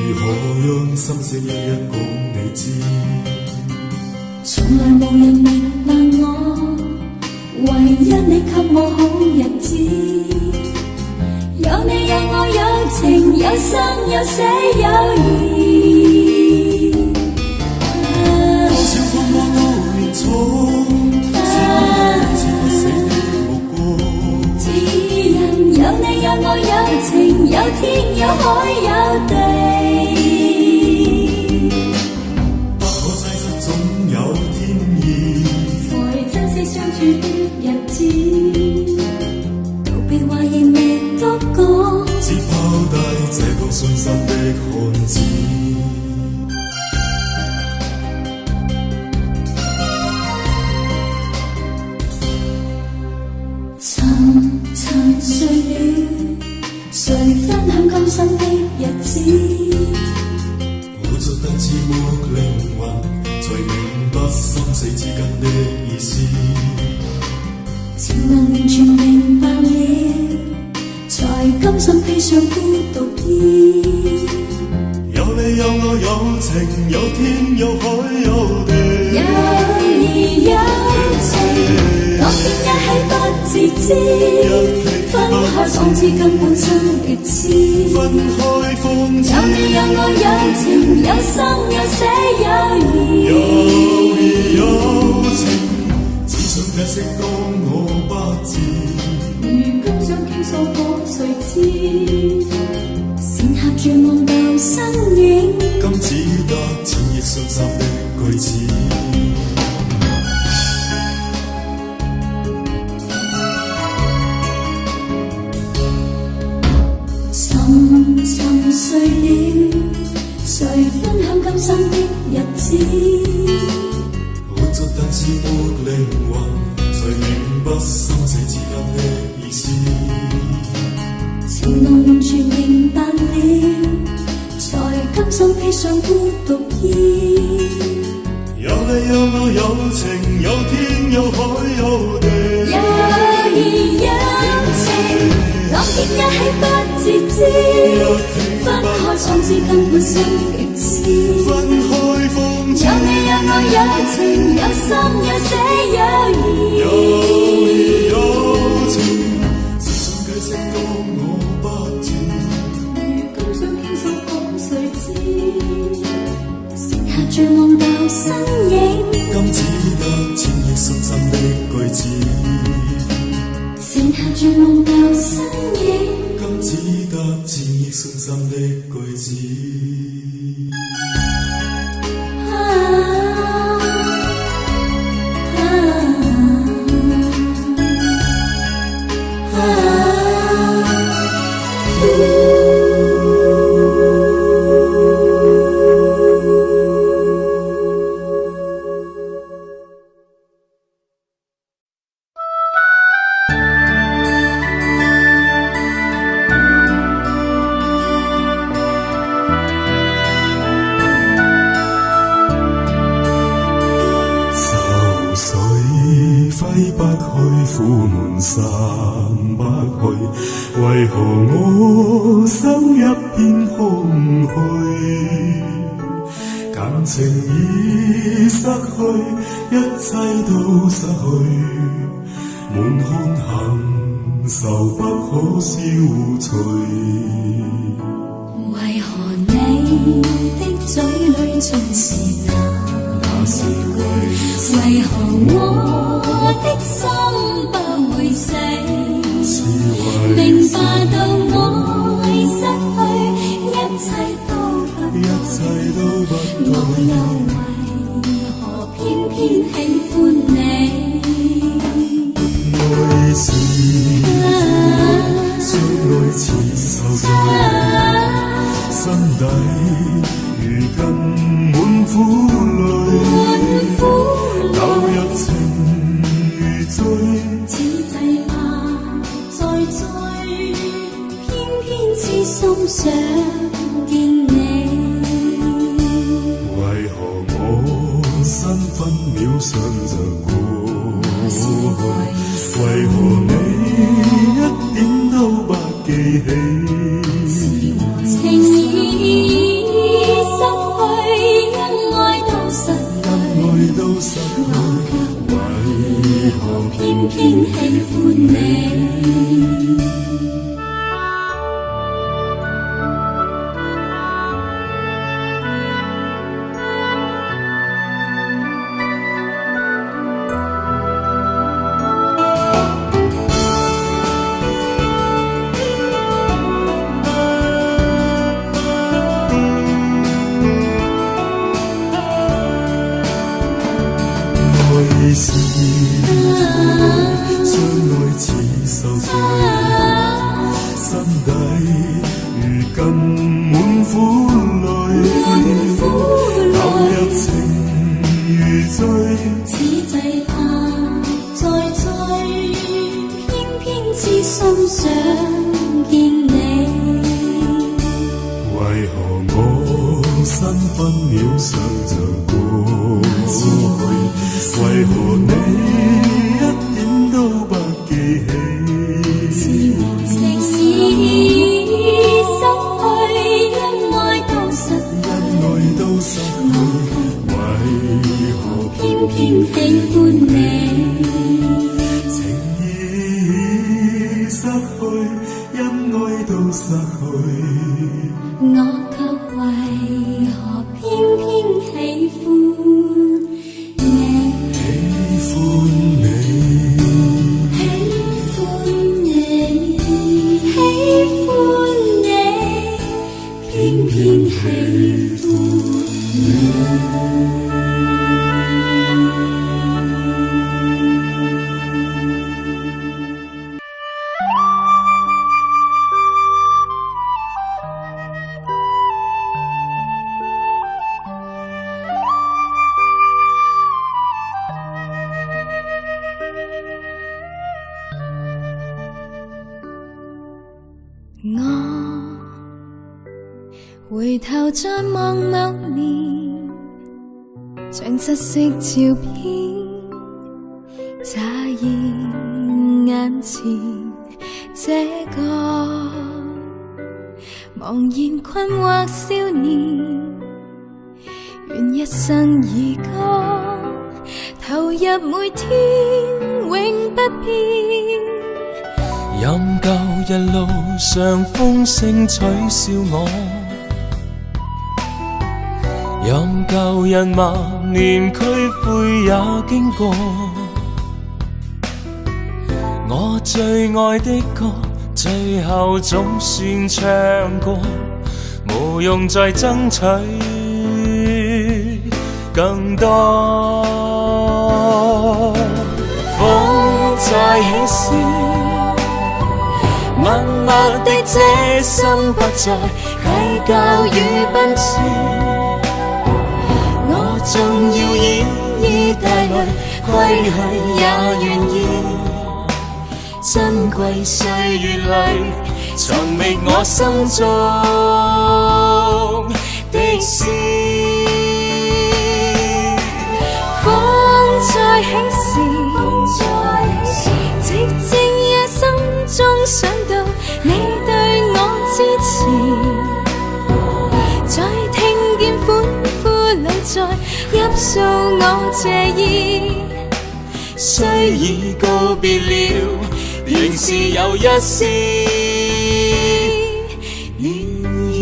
如何讓心聲一一講你知？從來無人明白我，唯一你給我好日子。有你有我有情有生有死有義。多少風波都連闖，似不死的目光。只因有你有我有情有天有海有地。不可猜測總有天意，才珍惜相處的日子。道別話亦未多講，只拋低這個信心的漢子。沉睡了，誰分享今生的日子？活着得似沒靈魂，才明白生死之間的意思。情能完全明白了，才甘心披上孤獨衣。有你有我有情有天有海有地，有義有情，當天一起不自知，分開仿似根本生極痴。分開方知有你有我有情有生有死有義，有義有情，只想解釋當我不智。如今想傾訴過誰知，剩下絕望到得千億傷心的句子。沉沉睡了，誰分享今生的日子？活着但是沒靈魂，才明白生死之間的意思。情濃完全明白了，才甘心披上孤獨衣。有你有我有情有天有海有地，有義有情，朗結一起不自知。分開創知根本心極痴。分開放縱，有你有我有情有心有死有義。有義有情，只想解釋當我不知。如今想傾訴講誰知？剩下絕望舊身影，今只得千億傷心的句子。剩下絕望舊身影，今只得千億傷心的句子。揮不去，苦悶散不去，為何我心一片空虛？感情已失去，一切都失去，滿腔恨愁不可消除。為何你的嘴裏盡是那是淚？為何我的心不會死？明白到愛失去，一切都不對，我又為何偏偏喜歡你？愛是相愛似受罪，心底如今滿苦淚，投入情如醉，此際怕再追，偏偏痴心想見你。為何我身分秒上就過去？為何你一點都不記起？情已失去，恩愛都失去，我卻為何偏偏喜歡你？愛是相愛似受罪，心底如今滿苦淚，投入情如醉，此際怕再追，偏偏痴心想見你。為何我身分秒上就過去？為何你一點都不記起？情已失去，恩愛都失去，為何偏偏喜歡你？情已失去，恩愛都失去，我卻為何偏偏喜歡你？喜歡你，喜歡你，喜歡你，偏偏喜歡。我回頭再望某年，像失色照片，乍現眼前這個茫然困惑少年，願一生以歌投入每天，永不變。任舊日路上風聲取笑我，任舊人萬年區悔也經過，我最愛的歌最後總算唱過，無用再爭取更多。風再起時，默默地這心不再計較與奔馳，我縱要演繹帶淚歸去也願意。珍貴歲月裏藏覓我心中的詩。風再起時，寂靜夜心中想到你對我支持，再聽見歡呼裏在泣訴我謝意。雖已告別了，仍是有一絲暖意。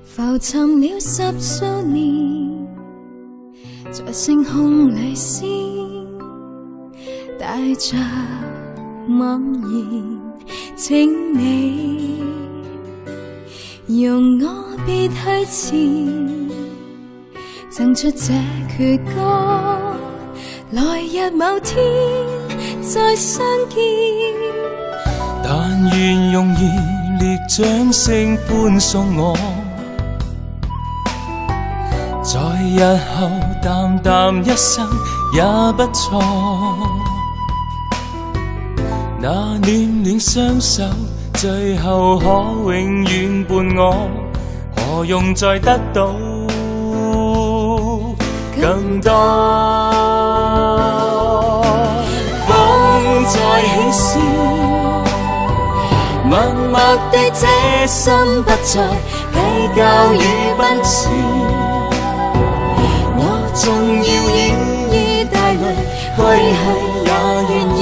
浮沉了10數年，在星空裏先帶着茫然，請你容我別去前，贈出這闕歌，來日某天再相見。但願用熱烈掌聲歡送我，在日後淡淡一生也不錯。那暖暖雙手最後可永遠伴我，何用再得到更多。風再起時，默默地這心不再計較與奔馳，縱要演繹帶淚歸去也願意。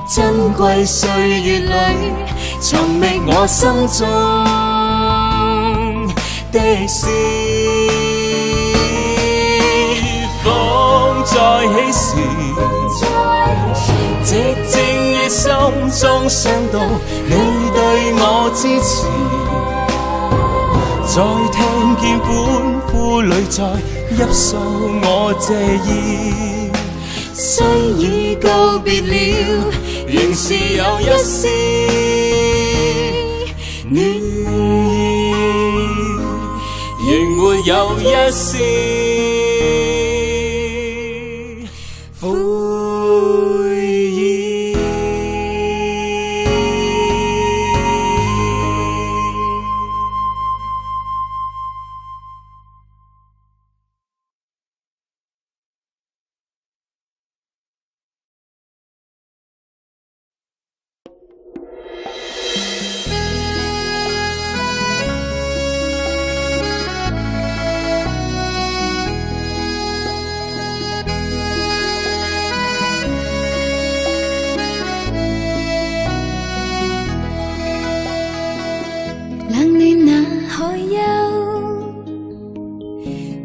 珍貴歲月裏藏覓我心中的詩。風再起時，寂靜夜心中想到你對我支持，再聽見歡呼裏在泣訴我謝意。雖已告別了，仍是有一絲暖意，仍沒有一絲悔意。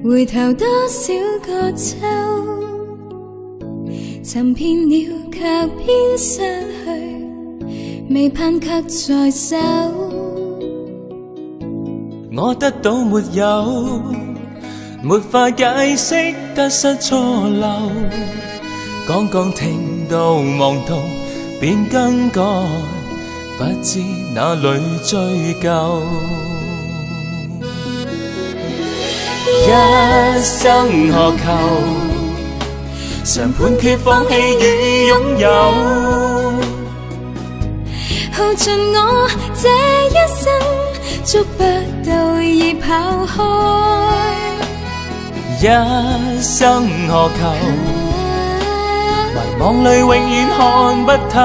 回頭多少個秋，尋遍了卻偏失去，未盼卻在手。我得到沒有，沒法解釋得失錯漏。剛剛聽到望到便更改，不知哪裏追究。一生何求，常判決放棄與擁有，耗盡我這一生，捉不到已跑開。一生何求，迷惘裏永遠看不透，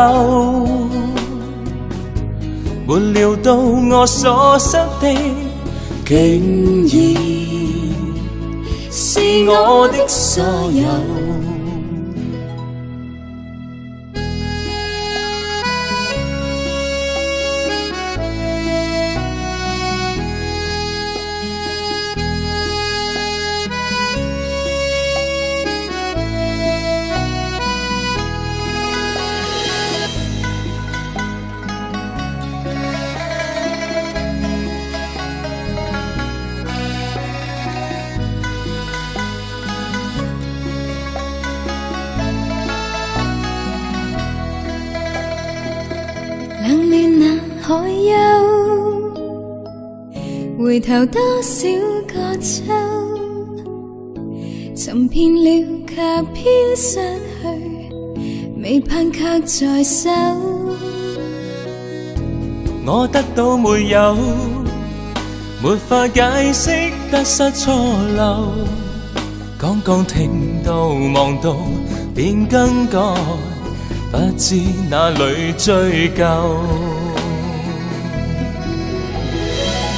沒料到我所失的竟然是我的所有。冷暖那海丘，回頭多少個秋，尋遍了卻偏失去，未盼卻在手。我得到沒有，沒法解釋得失錯漏。剛剛聽到望到便更改，不知哪裏追究。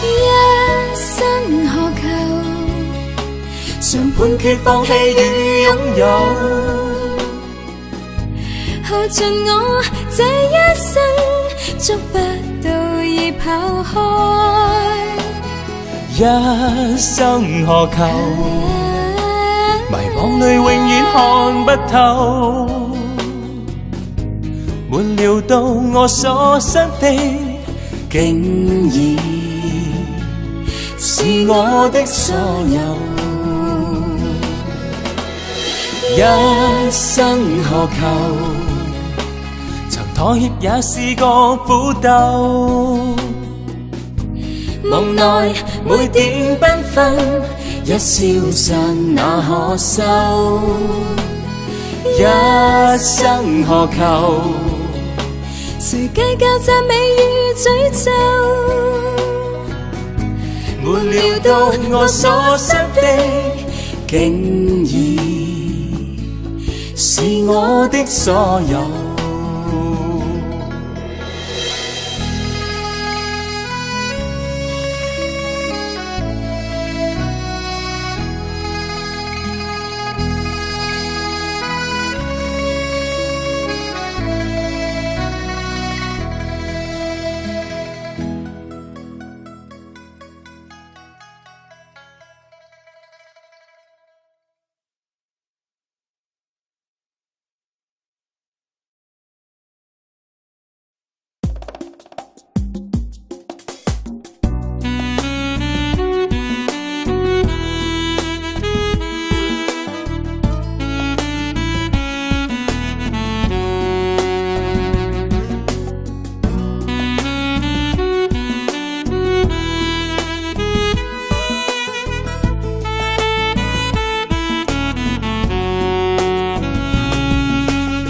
一生何求，常判決放棄與擁有，耗盡我這一生，捉不到已跑開。一生何求，迷惘裏永遠看不透，沒料到我所失的竟然是我的所有。一生何求，曾妥協也試過苦鬥，夢內每點繽紛一消散那可收。一生何求，誰計較讚美與詛咒，沒料到我所失的竟然是我的所有。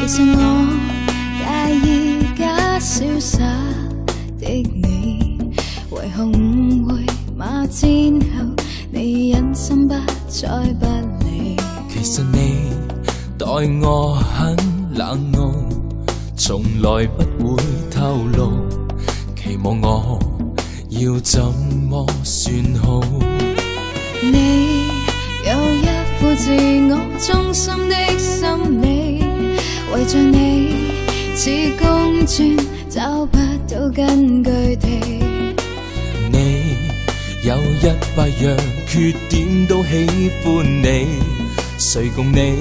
其實我介意假瀟灑的你，為何誤會罵戰後你忍心不再不理。其實你待我很冷傲，從來不會透露，期望我要怎麼算好？你有一副自我中心的心理，為着你似公轉找不到根據地。你有有100樣缺點都喜歡你，誰共你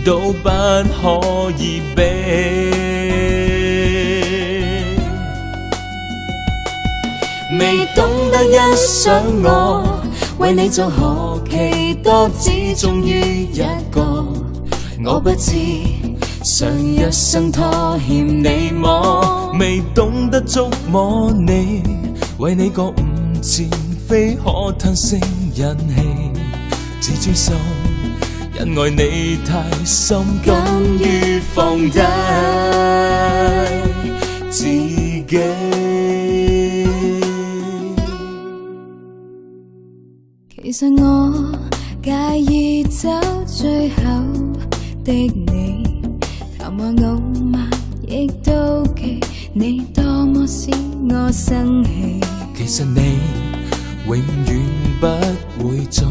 都不可以比。未懂得欣賞我，為你做何其多，只忠於一個。我不知上一生拖欠你麼，未懂得觸摸你，為你覺悟前非可嘆息忍氣，自尊心因愛你太深，甘於放低自己。其實我介意走最後的你，談話傲慢亦妒忌，你多麼使我生氣。其實你永遠不會做，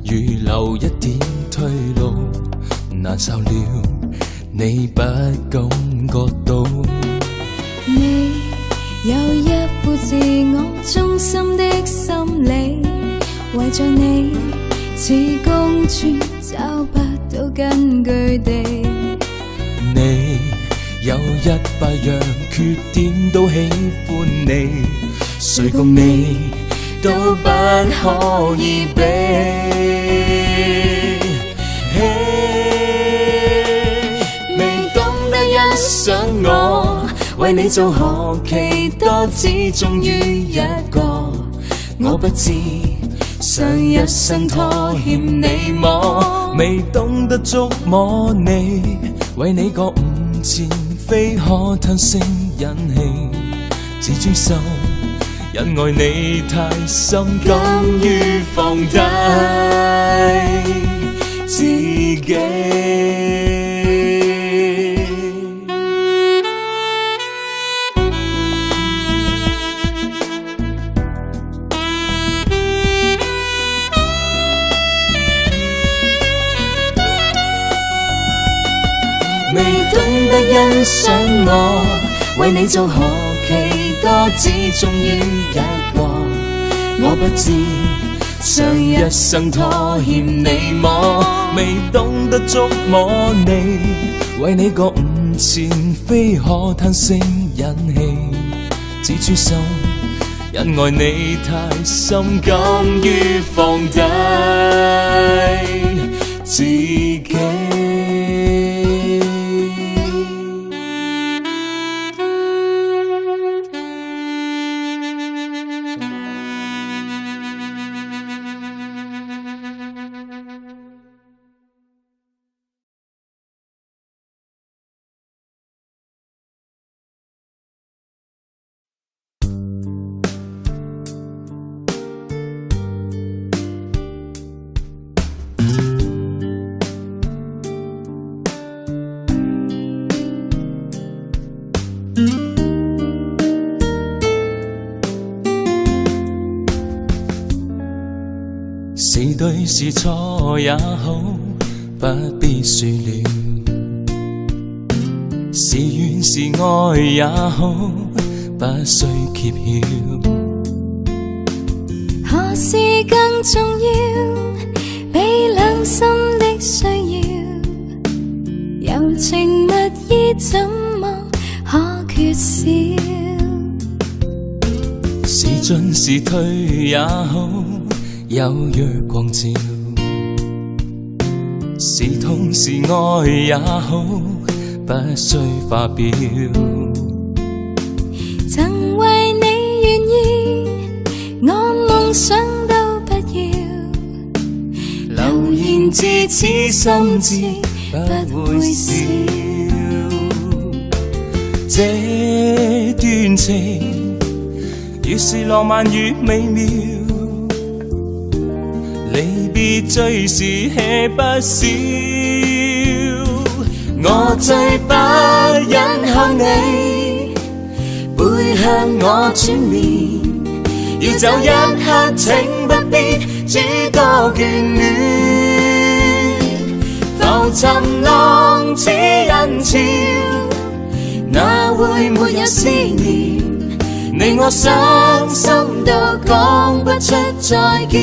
預留一點退路，難受了你不感覺到。你有一副自我中心的心理，為着你似公主找不到根據地。你有100樣缺點都喜歡你，誰共你都不可以比。未懂得欣賞我，為你做何其多，只忠於一個。我不知上一生拖欠你麼，未懂得觸摸你，為你覺悟前非可嘆息忍氣，自尊心因愛你太深，甘於放低自己。未懂得欣賞我，為你做何其多，只忠於一個。我不知上一生拖欠你麼，未懂得觸摸你，為你覺悟前非可嘆息忍氣，自尊心因愛你太深，甘於放低自己。是對是錯也好，不必說了。是怨是愛也好，不需揭曉。何事更重要？比兩心的需要，柔情蜜意怎麼可缺少？是進是退也好，有月光照，是痛是愛也好，不需發表。曾為你願意，我夢想都不要，流言自此心知不會少。這段情越是浪漫越美妙，離別最是吃不消。我最不忍看你背向我轉面，要走一刻請不必諸多眷戀。浮沉浪似人潮，哪會沒有思念？你我傷心到講不出再見。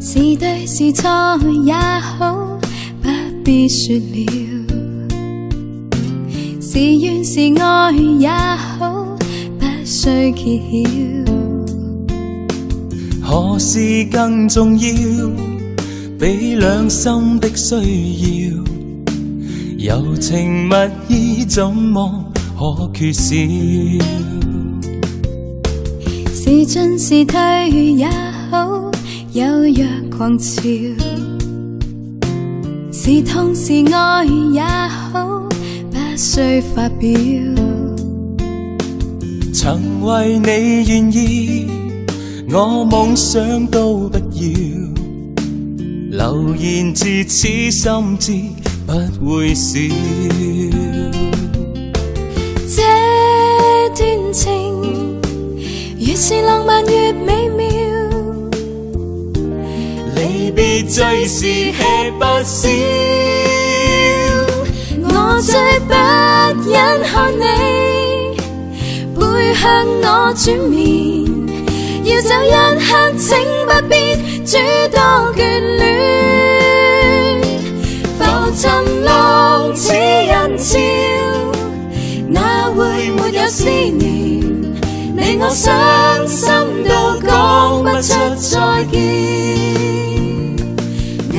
是對是錯也好，不必說了。是怨是愛也好，不需揭曉。何事更重要？比兩心的需要，柔情蜜意怎麼可缺少？是進是退也好，有若狂潮。是痛是愛也好，不需發表。曾為你願意，我夢想都不要，留言至此心知不會少。這段情越是浪漫越美妙，離別最是吃不消。我最不忍看你背向我轉面，要走一刻請不必諸多眷戀。浮沉浪似人潮，哪會沒有思念？你我傷心到講不出再見。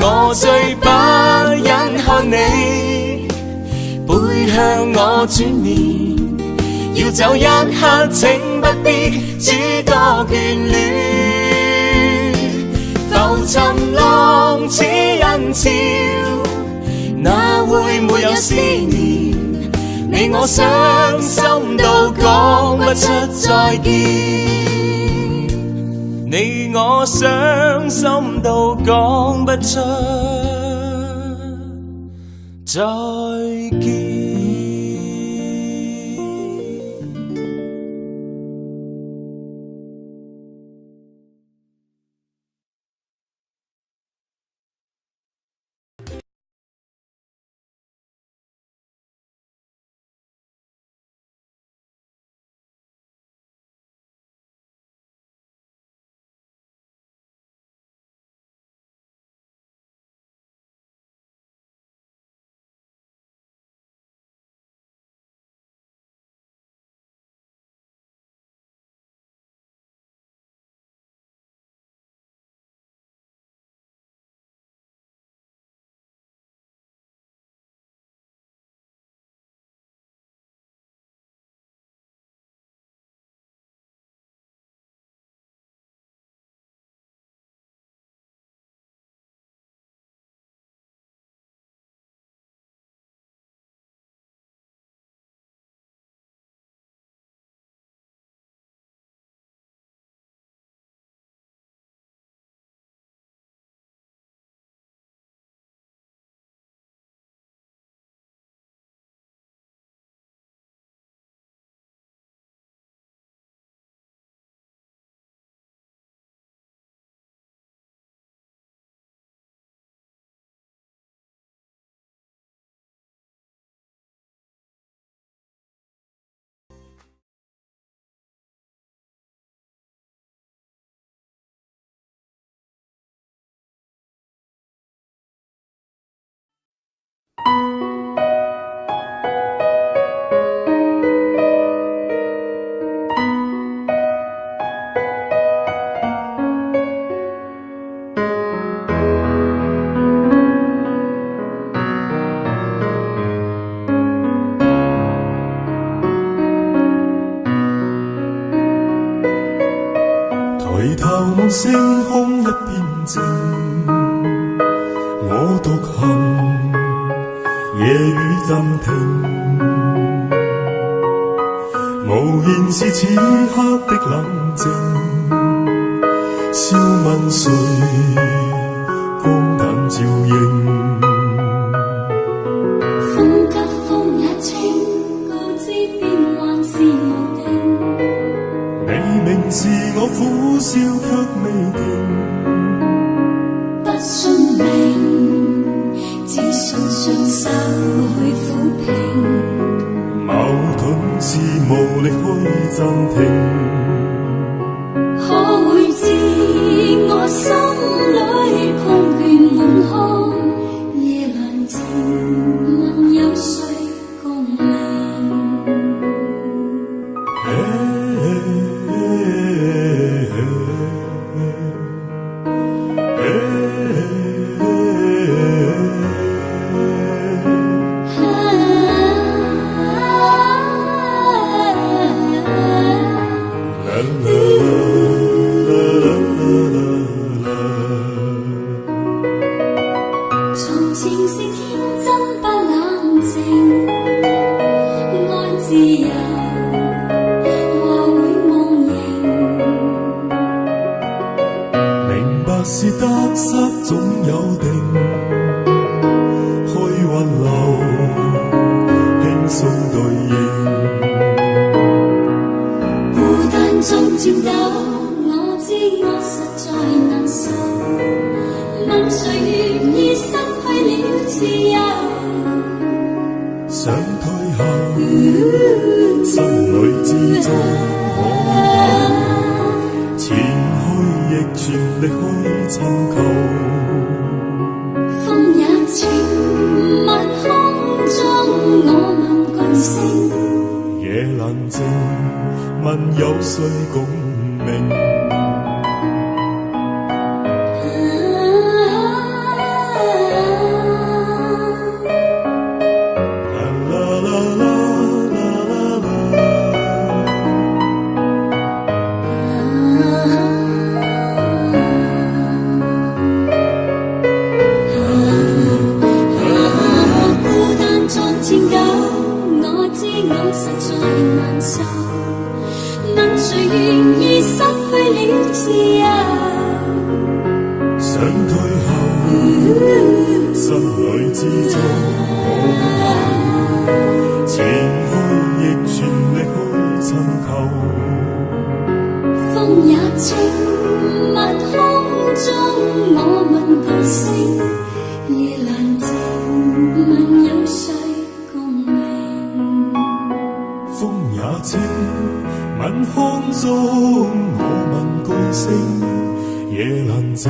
我最不忍看你背向我轉面，要走一刻請不必諸多眷戀。浮沉浪似人潮，哪會沒有思念？你我傷心到講不出再見。你我傷心到講不出再見。抬頭望星空一片靜，我獨行，夜雨暫停。無言是此刻的冷靜，笑問誰光淡照應。風急風也清，苦笑卻未停。不信命，只信雙手去撫平。矛盾是無力去暫停。可會知我心裏困倦滿腔，夜闌靜，問有誰共鳴？從前是天真不冷靜，愛自由話會忘形。明白是得失總有定，去運流輕鬆對應。孤單中顫抖，我知我實在難受。問誰願意失去了自由？想退後，心裏之中可有前去亦全力去尋求。風也清，密空中我問巨星，夜闌靜，問有誰共鳴？我實在難受，問誰願意失去了自由？想退後，心裏之中可有前去亦全力去尋求。風也清，密空中我問巨星，夜闌靜，問有誰共鳴？風也清，吻空中我問巨星，夜闌靜，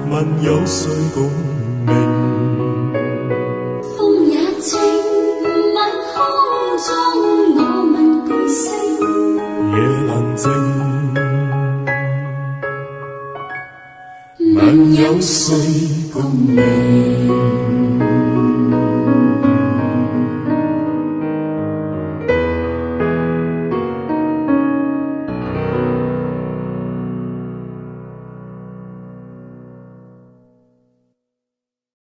問有誰共鳴？風也清，密空中我問巨星，夜闌靜，問有誰共鳴？